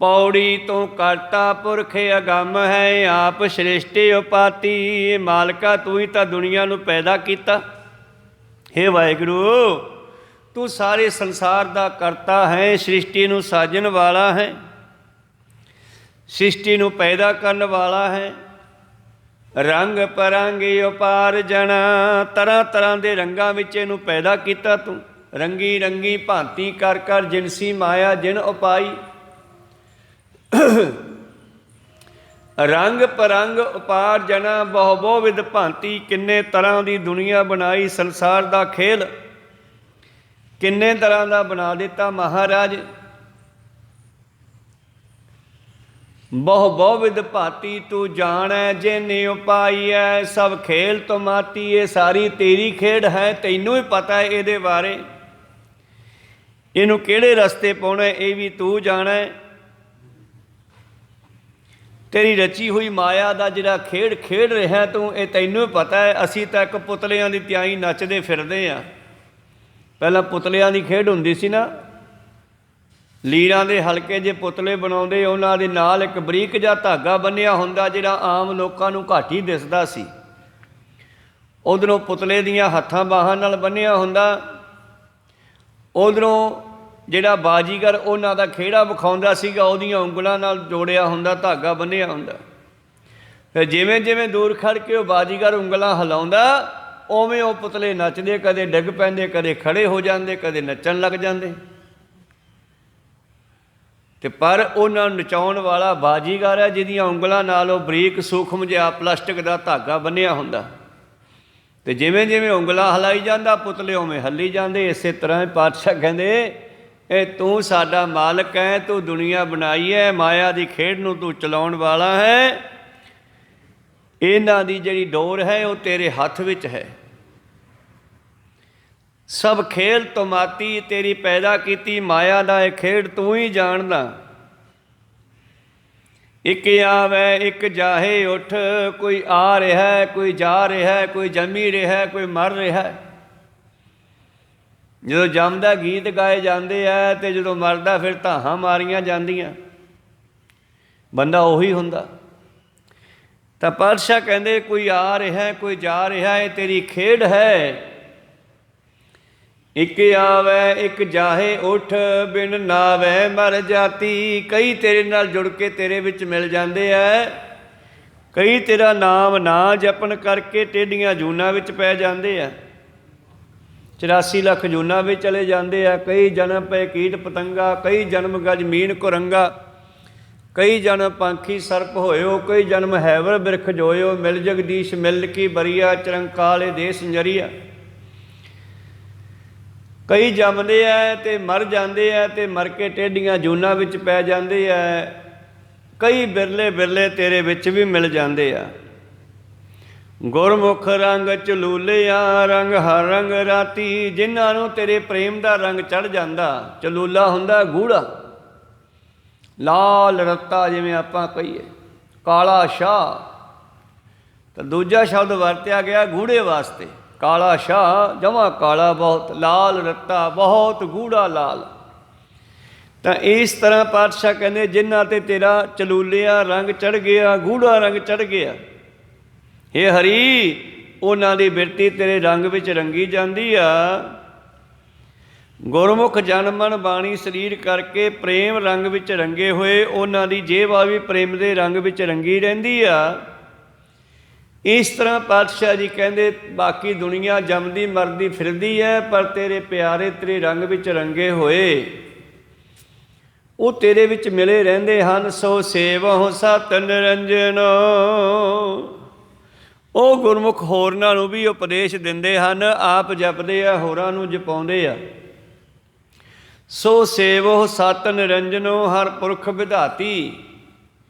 ਪੌੜੀ ਤੋਂ ਕਰਤਾ ਪੁਰਖ ਅਗੰਮ ਹੈ, ਆਪ ਸ੍ਰਿਸ਼ਟੀ ਉਪਾਤੀ। ਮਾਲਕਾ ਤੂੰ ਹੀ ਤਾਂ ਦੁਨੀਆ ਨੂੰ ਪੈਦਾ ਕੀਤਾ। ਹੇ ਵਾਹਿਗੁਰੂ ਤੂੰ ਸਾਰੇ ਸੰਸਾਰ ਦਾ ਕਰਤਾ ਹੈ, ਸ੍ਰਿਸ਼ਟੀ ਨੂੰ ਸਾਜਣ ਵਾਲਾ ਹੈ, ਸ੍ਰਿਸ਼ਟੀ ਨੂੰ ਪੈਦਾ ਕਰਨ ਵਾਲਾ ਹੈ। ਰੰਗ ਪਰੰਗੀ ਉਪਾਰ ਜਣਾ, ਤਰ੍ਹਾਂ ਤਰ੍ਹਾਂ ਦੇ ਰੰਗਾਂ ਵਿੱਚ ਇਹਨੂੰ ਪੈਦਾ ਕੀਤਾ ਤੂੰ। ਰੰਗੀ ਰੰਗੀ ਭਾਂਤੀ ਕਰ ਕਰ ਜਿਨਸੀ ਮਾਇਆ ਜਿਨ ਉਪਾਈ। ਰੰਗ ਪਰੰਗ ਉਪਾਰ ਜਣਾ, ਬਹੁ ਬਹੁ ਵਿਧ ਭਾਂਤੀ, ਕਿੰਨੇ ਤਰ੍ਹਾਂ ਦੀ ਦੁਨੀਆ ਬਣਾਈ। ਸੰਸਾਰ ਦਾ ਖੇਲ ਕਿੰਨੇ ਤਰ੍ਹਾਂ ਦਾ ਬਣਾ ਦਿੱਤਾ ਮਹਾਰਾਜ। ਬਹੁ ਬਹੁ ਵਿਧ ਭਾਂਤੀ ਤੂੰ ਜਾਣੈ ਜਿਨੇ ਉਪਾਈਐ, ਸਭ ਖੇਲ ਤੋਂ ਮਾਤੀ। ਇਹ ਸਾਰੀ ਤੇਰੀ ਖੇਡ ਹੈ, ਤੈਨੂੰ ਹੀ ਪਤਾ ਹੈ ਇਹਦੇ ਬਾਰੇ। ਇਹਨੂੰ ਕਿਹੜੇ ਰਸਤੇ ਪਾਉਣਾ ਇਹ ਵੀ ਤੂੰ ਜਾਣੈ। ਤੇਰੀ ਰਚੀ ਹੋਈ ਮਾਇਆ ਦਾ ਜਿਹੜਾ ਖੇਡ ਖੇਡ ਰਿਹਾ ਤੂੰ, ਇਹ ਤੈਨੂੰ ਹੀ ਪਤਾ ਹੈ। ਅਸੀਂ ਤਾਂ ਇੱਕ ਪੁਤਲਿਆਂ ਦੀ ਤਿਆਈ ਨੱਚਦੇ ਫਿਰਦੇ ਹਾਂ। ਪਹਿਲਾਂ ਪੁਤਲਿਆਂ ਦੀ ਖੇਡ ਹੁੰਦੀ ਸੀ ਨਾ, ਲੀਰਾਂ ਦੇ ਹਲਕੇ ਜੇ ਪੁਤਲੇ ਬਣਾਉਂਦੇ, ਉਹਨਾਂ ਦੇ ਨਾਲ ਇੱਕ ਬਰੀਕ ਜਿਹਾ ਧਾਗਾ ਬੰਨ੍ਹਿਆ ਹੁੰਦਾ ਜਿਹੜਾ ਆਮ ਲੋਕਾਂ ਨੂੰ ਘੱਟ ਹੀ ਦਿਸਦਾ ਸੀ। ਉਧਰੋਂ ਪੁਤਲੇ ਦੀਆਂ ਹੱਥਾਂ ਬਾਹਾਂ ਨਾਲ ਬੰਨ੍ਹਿਆ ਹੁੰਦਾ, ਉਧਰੋਂ ਜਿਹੜਾ ਬਾਜੀਗਰ ਉਹਨਾਂ ਦਾ ਖੇੜਾ ਵਿਖਾਉਂਦਾ ਸੀਗਾ, ਉਹਦੀਆਂ ਉਂਗਲਾਂ ਨਾਲ ਜੋੜਿਆ ਹੁੰਦਾ, ਧਾਗਾ ਬੰਨ੍ਹਿਆ ਹੁੰਦਾ। ਫਿਰ ਜਿਵੇਂ ਜਿਵੇਂ ਦੂਰ ਖੜ੍ਹ ਕੇ ਉਹ ਬਾਜੀਗਰ ਉਂਗਲਾਂ ਹਿਲਾਉਂਦਾ, ਉਵੇਂ ਉਹ ਪੁਤਲੇ ਨੱਚਦੇ, ਕਦੇ ਡਿੱਗ ਪੈਂਦੇ, ਕਦੇ ਖੜ੍ਹੇ ਹੋ ਜਾਂਦੇ, ਕਦੇ ਨੱਚਣ ਲੱਗ ਜਾਂਦੇ। ਅਤੇ ਪਰ ਉਹਨਾਂ ਨੂੰ ਨਚਾਉਣ ਵਾਲਾ ਬਾਜੀਗਰ ਹੈ ਜਿਹਦੀਆਂ ਉਂਗਲਾਂ ਨਾਲ ਉਹ ਬਰੀਕ ਸੂਖਮ ਜਿਹਾ ਪਲਾਸਟਿਕ ਦਾ ਧਾਗਾ ਬੰਨ੍ਹਿਆ ਹੁੰਦਾ। ਅਤੇ ਜਿਵੇਂ ਜਿਵੇਂ ਉਂਗਲਾਂ ਹਿਲਾਈ ਜਾਂਦਾ, ਪੁਤਲੇ ਉਵੇਂ ਹੱਲੀ ਜਾਂਦੇ। ਇਸੇ ਤਰ੍ਹਾਂ ਪਾਤਸ਼ਾਹ ਕਹਿੰਦੇ ਇਹ ਤੂੰ ਸਾਡਾ ਮਾਲਕ ਹੈ, ਤੂੰ ਦੁਨੀਆ ਬਣਾਈ ਹੈ, ਮਾਇਆ ਦੀ ਖੇਡ ਨੂੰ ਤੂੰ ਚਲਾਉਣ ਵਾਲਾ ਹੈ। ਇਹਨਾਂ ਦੀ ਜਿਹੜੀ ਡੋਰ ਹੈ ਉਹ ਤੇਰੇ ਹੱਥ ਵਿੱਚ ਹੈ। ਸਭ ਖੇਲ ਤੁਮਾਤੀ, ਤੇਰੀ ਪੈਦਾ ਕੀਤੀ ਮਾਇਆ ਦਾ ਇਹ ਖੇਡ ਤੂੰ ਹੀ ਜਾਣਦਾ। ਇੱਕ ਆਵੇ ਇੱਕ ਜਾਹੇ ਉੱਠ, ਕੋਈ ਆ ਰਿਹਾ, ਕੋਈ ਜਾ ਰਿਹਾ, ਕੋਈ ਜੰਮੀ ਰਿਹਾ, ਕੋਈ ਮਰ ਰਿਹਾ। ਜਦੋਂ ਜੰਮਦਾ ਗੀਤ ਗਾਏ ਜਾਂਦੇ ਆ ਅਤੇ ਜਦੋਂ ਮਰਦਾ ਫਿਰ ਧਾਹਾਂ ਮਾਰੀਆਂ ਜਾਂਦੀਆਂ। ਬੰਦਾ ਉਹੀ ਹੁੰਦਾ। ਤਾਂ ਪਾਤਸ਼ਾਹ ਕਹਿੰਦੇ ਕੋਈ ਆ ਰਿਹਾ, ਕੋਈ ਜਾ ਰਿਹਾ, ਇਹ ਤੇਰੀ ਖੇਡ ਹੈ। ਇੱਕ ਆਵੇ ਇੱਕ ਜਾਹੇ ਉੱਠ, ਬਿਨ ਨਾਵੇ ਮਰ ਜਾਤੀ। ਕਈ ਤੇਰੇ ਨਾਲ ਜੁੜ ਕੇ ਤੇਰੇ ਵਿੱਚ ਮਿਲ ਜਾਂਦੇ ਹੈ, ਕਈ ਤੇਰਾ ਨਾਮ ਨਾ ਜਪਣ ਕਰਕੇ ਟੇਢੀਆਂ ਜੂਨਾਂ ਵਿੱਚ ਪੈ ਜਾਂਦੇ ਆ, 84 ਲੱਖ ਜੂਨਾਂ ਵਿੱਚ ਚਲੇ ਜਾਂਦੇ ਆ। ਕਈ ਜਨਮ ਪਏ ਕੀਟ ਪਤੰਗਾ, ਕਈ ਜਨਮ ਗਜ ਮੀਨ ਕੁਰੰਗਾ, ਕਈ ਜਨਮ ਪੰਖੀ ਸਰਪ ਹੋਇਓ, ਕਈ ਜਨਮ ਹੈਵਰ ਬਿਰਖ ਜੋਇਓ। ਮਿਲ ਜਗਦੀਸ਼ ਮਿਲ ਕੀ ਬਰੀਆ, ਚਰੰਕਾਲੇ ਦੇਸ ਜਰੀਆ। ਕਈ ਜੰਮਦੇ ਹੈ ਅਤੇ ਮਰ ਜਾਂਦੇ ਹੈ ਅਤੇ ਮਰ ਕੇ ਟੇਢੀਆਂ ਜੂਨਾਂ ਵਿੱਚ ਪੈ ਜਾਂਦੇ ਹੈ। ਕਈ ਬਿਰਲੇ ਬਿਰਲੇ ਤੇਰੇ ਵਿੱਚ ਵੀ ਮਿਲ ਜਾਂਦੇ ਆ। ਗੁਰਮੁਖ ਰੰਗ ਚਲੂਲਿਆ, ਰੰਗ ਹਰ ਰੰਗ ਰਾਤੀ। ਜਿਨ੍ਹਾਂ ਨੂੰ ਤੇਰੇ ਪ੍ਰੇਮ ਦਾ ਰੰਗ ਚੜ੍ਹ ਜਾਂਦਾ। ਚਲੂਲਾ ਹੁੰਦਾ ਗੂੜਾ, ਲਾਲ ਰੱਤਾ ਜਿਵੇਂ ਆਪਾਂ ਕਹੀਏ, ਕਾਲਾ ਸ਼ਾਹ। ਤਾਂ ਦੂਜਾ ਸ਼ਬਦ ਵਰਤਿਆ ਗਿਆ ਗੂੜੇ ਵਾਸਤੇ। ਕਾਲਾ ਸ਼ਾਹ ਜਮਾਂ ਕਾਲਾ ਬਹੁਤ, ਲਾਲ ਰੱਤਾ ਬਹੁਤ ਗੂੜਾ ਲਾਲ। ਤਾਂ ਇਸ ਤਰ੍ਹਾਂ ਪਾਤਸ਼ਾਹ ਕਹਿੰਦੇ ਜਿਨ੍ਹਾਂ 'ਤੇ ਤੇਰਾ ਚਲੂਲਿਆ ਰੰਗ ਚੜ੍ਹ ਗਿਆ, ਗੂੜਾ ਰੰਗ ਚੜ੍ਹ ਗਿਆ, ਹੇ ਹਰੀ ਉਹਨਾਂ ਦੀ ਬਿਰਤੀ ਤੇਰੇ ਰੰਗ ਵਿੱਚ ਰੰਗੀ ਜਾਂਦੀ ਆ। ਗੁਰਮੁਖ ਜਨ ਮਨ ਬਾਣੀ ਸਰੀਰ ਕਰਕੇ ਪ੍ਰੇਮ ਰੰਗ ਵਿੱਚ ਰੰਗੇ ਹੋਏ, ਉਹਨਾਂ ਦੀ ਜੇਵਾ ਵੀ ਪ੍ਰੇਮ ਦੇ ਰੰਗ ਵਿੱਚ ਰੰਗੀ ਰਹਿੰਦੀ ਆ। ਇਸ ਤਰ੍ਹਾਂ ਪਾਤਸ਼ਾਹ ਜੀ ਕਹਿੰਦੇ ਬਾਕੀ ਦੁਨੀਆ ਜੰਮਦੀ ਮਰਦੀ ਫਿਰਦੀ ਹੈ, ਪਰ ਤੇਰੇ ਪਿਆਰੇ ਤੇਰੇ ਰੰਗ ਵਿੱਚ ਰੰਗੇ ਹੋਏ ਉਹ ਤੇਰੇ ਵਿੱਚ ਮਿਲੇ ਰਹਿੰਦੇ ਹਨ। ਸੋ ਸੇਵਹੁ ਸਤ ਨਿਰੰਜਨ। ਉਹ ਗੁਰਮੁਖ ਹੋਰਨਾਂ ਨੂੰ ਵੀ ਉਪਦੇਸ਼ ਦਿੰਦੇ ਹਨ, ਆਪ ਜਪਦੇ ਆ, ਹੋਰਾਂ ਨੂੰ ਜਪਾਉਂਦੇ ਆ। ਸੋ ਸੇਵਹੁ ਸਤ ਨਿਰੰਜਨੋ, ਹਰ ਪੁਰਖ ਵਿਧਾਤੀ।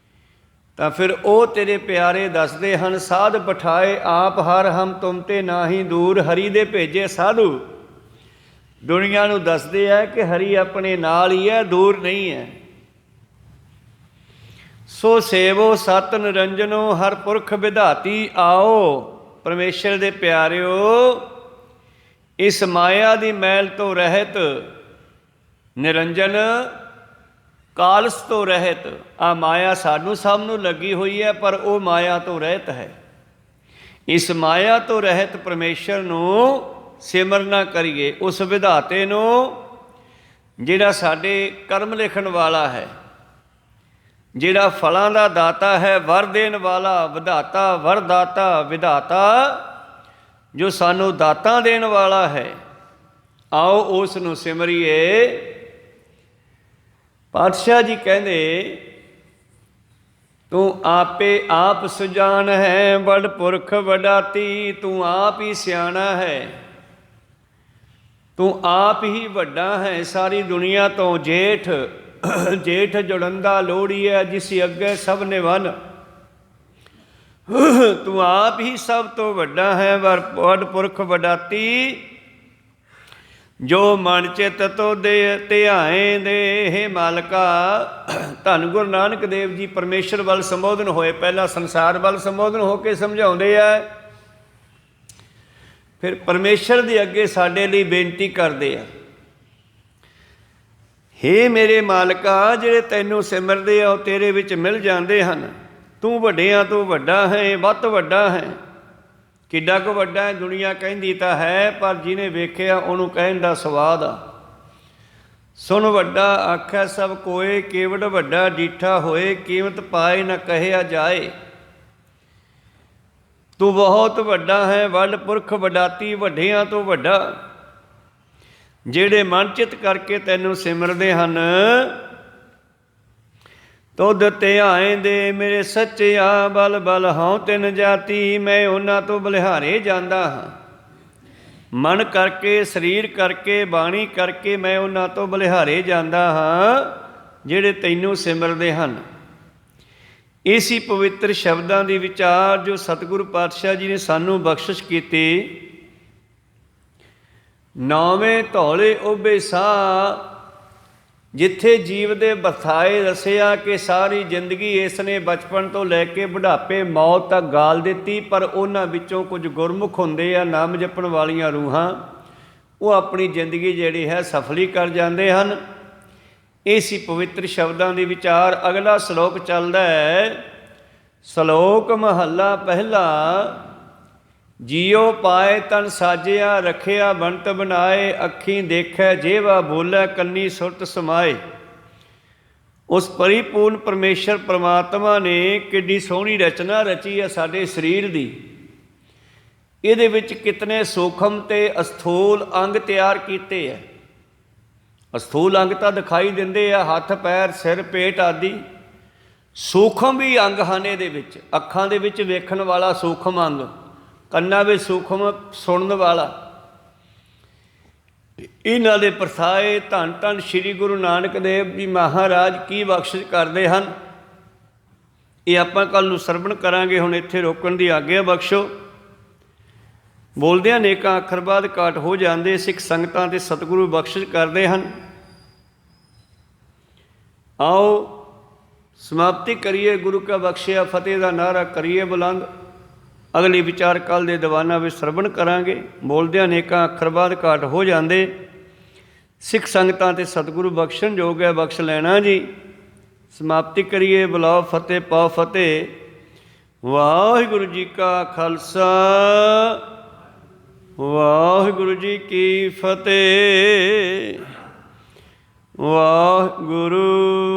ਤਾਂ ਫਿਰ ਉਹ ਤੇਰੇ ਪਿਆਰੇ ਦੱਸਦੇ ਹਨ, ਸਾਧ ਬਿਠਾਏ ਆਪ ਹਰ ਹਮ ਤੁਮ ਤੇ ਨਾਹੀ ਦੂਰ। ਹਰੀ ਦੇ ਭੇਜੇ ਸਾਧੂ ਦੁਨੀਆ ਨੂੰ ਦੱਸਦੇ ਹੈ ਕਿ ਹਰੀ ਆਪਣੇ ਨਾਲ ਹੀ ਹੈ, ਦੂਰ ਨਹੀਂ ਹੈ। ਸੋ ਸੇਵੋ ਸਤ ਨਿਰੰਜਨੋ ਹਰ ਪੁਰਖ ਵਿਧਾਤੀ। ਆਓ ਪਰਮੇਸ਼ਰ ਦੇ ਪਿਆਰਿਓ, ਇਸ ਮਾਇਆ ਦੀ ਮੈਲ ਤੋਂ ਰਹਿਤ, ਨਿਰੰਜਨ ਕਾਲਸ ਤੋਂ ਰਹਿਤ। ਆ ਮਾਇਆ ਸਾਨੂੰ ਸਭ ਨੂੰ ਲੱਗੀ ਹੋਈ ਹੈ, ਪਰ ਉਹ ਮਾਇਆ ਤੋਂ ਰਹਿਤ ਹੈ। ਇਸ ਮਾਇਆ ਤੋਂ ਰਹਿਤ ਪਰਮੇਸ਼ਰ ਨੂੰ ਸਿਮਰਨਾ ਕਰੀਏ, ਉਸ ਵਿਧਾਤੇ ਨੂੰ ਜਿਹੜਾ ਸਾਡੇ ਕਰਮ ਲਿਖਣ ਵਾਲਾ ਹੈ, ਜਿਹੜਾ ਫਲਾਂ ਦਾ ਦਾਤਾ ਹੈ, ਵਰ ਦੇਣ ਵਾਲਾ, ਵਿਧਾਤਾ, ਵਰਦਾਤਾ, ਵਿਧਾਤਾ, ਜੋ ਸਾਨੂੰ ਦਾਤਾਂ ਦੇਣ ਵਾਲਾ ਹੈ। ਆਓ ਉਸ ਨੂੰ ਸਿਮਰੀਏ। ਪਾਤਸ਼ਾਹ ਜੀ ਕਹਿੰਦੇ, ਤੂੰ ਆਪੇ ਆਪ ਸੁਜਾਨ ਹੈ, ਬੜ ਪੁਰਖ ਵਡਾਤੀ। ਤੂੰ ਆਪ ਹੀ ਸਿਆਣਾ ਹੈ, ਤੂੰ ਆਪ ਹੀ ਵੱਡਾ ਹੈ। ਸਾਰੀ ਦੁਨੀਆ ਤੋਂ ਜੇਠ ਜੇਠ ਜੁੜੰਦਾ ਲੋੜੀਐ, ਜਿਸ ਅੱਗੇ ਸਭ ਨੇ ਵਨ। ਤੂੰ ਆਪ ਹੀ ਸਭ ਤੋਂ ਵੱਡਾ ਹੈ, ਵਡ ਪੁਰਖ ਵਡਾਤੀ। ਜੋ ਮਨ ਚਿਤ ਤੋ ਦੇ ਧਿਆਏ ਦੇ। ਹੇ ਮਾਲਕਾ, ਧੰਨ ਗੁਰੂ ਨਾਨਕ ਦੇਵ ਜੀ ਪਰਮੇਸ਼ਰ ਵੱਲ ਸੰਬੋਧਨ ਹੋਏ, ਪਹਿਲਾਂ ਸੰਸਾਰ ਵੱਲ ਸੰਬੋਧਨ ਹੋ ਕੇ ਸਮਝਾਉਂਦੇ ਆ, ਫਿਰ ਪਰਮੇਸ਼ਰ ਦੇ ਅੱਗੇ ਸਾਡੇ ਲਈ ਬੇਨਤੀ ਕਰਦੇ ਆ। ਹੇ ਮੇਰੇ ਮਾਲਕਾ, ਜਿਹੜੇ ਤੈਨੂੰ ਸਿਮਰਦੇ ਆ ਉਹ ਤੇਰੇ ਵਿੱਚ ਮਿਲ ਜਾਂਦੇ ਹਨ। ਤੂੰ ਵੱਡਿਆਂ ਤੋਂ ਵੱਡਾ ਹੈ, ਬਹੁਤ ਵੱਡਾ ਹੈ। ਕਿੱਡਾ ਕੁ ਵੱਡਾ ਹੈ? ਦੁਨੀਆ ਕਹਿੰਦੀ ਤਾਂ ਹੈ, ਪਰ ਜਿਹਨੇ ਵੇਖਿਆ ਉਹਨੂੰ ਕਹਿਣ ਦਾ ਸਵਾਦ ਆ। ਸੁਣ ਵੱਡਾ ਆਖੈ ਸਭ ਕੋਏ, ਕੇਵਡ ਵੱਡਾ ਡੀਠਾ ਹੋਏ। ਕੀਮਤ ਪਾਏ ਨਾ ਕਹਿਆ ਜਾਏ। ਤੂੰ ਬਹੁਤ ਵੱਡਾ ਹੈ, ਵੱਡ ਪੁਰਖ ਵਡਾਤੀ, ਵੱਡਿਆਂ ਤੋਂ ਵੱਡਾ। ਜਿਹੜੇ ਮਨ ਚਿਤ ਕਰਕੇ ਤੈਨੂੰ ਸਿਮਰਦੇ ਹਨ, ਤੁਧ ਧਿਆਏ ਦੇ। ਮੇਰੇ ਸੱਚਿਆ ਬਲ ਬਲ ਹਉ ਤਿਨ ਜਾਤੀ। ਮੈਂ ਉਹਨਾਂ ਤੋਂ ਬਲਿਹਾਰੇ ਜਾਂਦਾ ਹਾਂ। ਮਨ ਕਰਕੇ, ਸਰੀਰ ਕਰਕੇ, ਬਾਣੀ ਕਰਕੇ ਮੈਂ ਉਹਨਾਂ ਤੋਂ ਬਲਿਹਾਰੇ ਜਾਂਦਾ ਹਾਂ, ਜਿਹੜੇ ਤੈਨੂੰ ਸਿਮਰਦੇ ਹਨ। ਇਸੀ ਪਵਿੱਤਰ ਸ਼ਬਦਾਂ ਦੀ ਵਿਚਾਰ ਜੋ ਸਤਿਗੁਰੂ ਪਾਤਸ਼ਾਹ ਜੀ ਨੇ ਸਾਨੂੰ ਬਖਸ਼ਿਸ਼ ਕੀਤੀ। ਨੌਵੇਂ ਧੌਲੇ ਓਬੇ ਸਾਹ। ਜਿੱਥੇ ਜੀਵ ਦੇ ਬਥਾਏ ਦੱਸਿਆ ਕਿ ਸਾਰੀ ਜ਼ਿੰਦਗੀ ਇਸ ਨੇ ਬਚਪਨ ਤੋਂ ਲੈ ਕੇ ਬੁਢਾਪੇ ਮੌਤ ਤੱਕ ਗਾਲ ਦਿੱਤੀ, ਪਰ ਉਹਨਾਂ ਵਿੱਚੋਂ ਕੁਝ ਗੁਰਮੁਖ ਹੁੰਦੇ ਆ, ਨਾਮ ਜਪਣ ਵਾਲੀਆਂ ਰੂਹਾਂ, ਉਹ ਆਪਣੀ ਜ਼ਿੰਦਗੀ ਜਿਹੜੀ ਹੈ ਸਫਲੀ ਕਰ ਜਾਂਦੇ ਹਨ। ਇਹ ਸੀ ਪਵਿੱਤਰ ਸ਼ਬਦਾਂ ਦੀ ਵਿਚਾਰ। ਅਗਲਾ ਸ਼ਲੋਕ ਚੱਲਦਾ ਹੈ, ਸ਼ਲੋਕ ਮਹੱਲਾ ਪਹਿਲਾ। ਜੀਉ ਪਾਏ ਤਨ ਸਾਜਿਆ, ਰੱਖਿਆ ਬੰਤ ਬਣਾਏ। ਅੱਖੀਂ ਦੇਖੈ ਜੇਵਾ ਬੋਲੇ, ਕੰਨੀ ਸੁਰਤ ਸਮਾਏ। ਉਸ ਪਰਿਪੂਰਨ ਪਰਮੇਸ਼ਰ ਪਰਮਾਤਮਾ ਨੇ ਕਿੱਡੀ ਸੋਹਣੀ ਰਚਨਾ ਰਚੀ ਹੈ ਸਾਡੇ ਸਰੀਰ ਦੀ। ਇਹਦੇ ਵਿੱਚ ਕਿਤਨੇ ਸੂਖਮ ਤੇ ਅਸਥੂਲ ਅੰਗ ਤਿਆਰ ਕੀਤੇ ਹੈ। ਅਸਥੂਲ ਅੰਗ ਤਾਂ ਦਿਖਾਈ ਦਿੰਦੇ ਆ, ਹੱਥ ਪੈਰ ਸਿਰ ਪੇਟ ਆਦਿ। ਸੂਖਮ ਵੀ ਅੰਗ ਹਨ ਇਹਦੇ ਵਿੱਚ। ਅੱਖਾਂ ਦੇ ਵਿੱਚ ਵੇਖਣ ਵਾਲਾ ਸੂਖਮ ਅੰਗ, ਕੰਨਾਂ ਵਿੱਚ ਸੂਖਮ ਸੁਣਨ ਵਾਲਾ। ਇਹਨਾਂ ਦੇ ਪਰਸਾਏ ਧੰਨ ਧੰਨ ਸ਼੍ਰੀ ਗੁਰੂ ਨਾਨਕ ਦੇਵ ਜੀ ਮਹਾਰਾਜ ਕੀ ਬਖਸ਼ਿਸ਼ ਕਰਦੇ ਹਨ, ਇਹ ਆਪਾਂ ਕੱਲ੍ਹ ਨੂੰ ਸਰਵਣ ਕਰਾਂਗੇ। ਹੁਣ ਇੱਥੇ ਰੋਕਣ ਦੀ ਆਗਿਆ ਬਖਸ਼ੋ। ਬੋਲਦਿਆਂ ਅਨੇਕਾਂ ਅੱਖਰ ਬਾਅਦ ਘਾਟ ਹੋ ਜਾਂਦੇ। ਸਿੱਖ ਸੰਗਤਾਂ ਤੇ ਸਤਿਗੁਰੂ ਬਖਸ਼ਿਸ਼ ਕਰਦੇ ਹਨ। ਆਓ ਸਮਾਪਤੀ ਕਰੀਏ। ਗੁਰੂ ਕਾ ਬਖਸ਼ਿਆ ਫਤਿਹ ਦਾ ਨਾਅਰਾ ਕਰੀਏ ਬੁਲੰਦ। ਅਗਲੀ ਵਿਚਾਰ ਕੱਲ੍ਹ ਦੇ ਦੀਵਾਨਾਂ ਵਿੱਚ ਸਰਵਣ ਕਰਾਂਗੇ। ਬੋਲਦਿਆਂ ਅਨੇਕਾਂ ਅੱਖਰ ਬਾਅਦ ਘਾਟ ਹੋ ਜਾਂਦੇ। ਸਿੱਖ ਸੰਗਤਾਂ ਤੇ ਸਤਿਗੁਰੂ ਬਖਸ਼ਣ ਯੋਗ ਹੈ, ਬਖਸ਼ ਲੈਣਾ ਜੀ। ਸਮਾਪਤੀ ਕਰੀਏ। ਬੁਲਾਓ ਫਤਿਹ, ਪਾਓ ਫਤਿਹ। ਵਾਹਿਗੁਰੂ ਜੀ ਕਾ ਖਾਲਸਾ, ਵਾਹਿਗੁਰੂ ਜੀ ਕੀ ਫਤਿਹ। ਵਾਹਿਗੁਰੂ।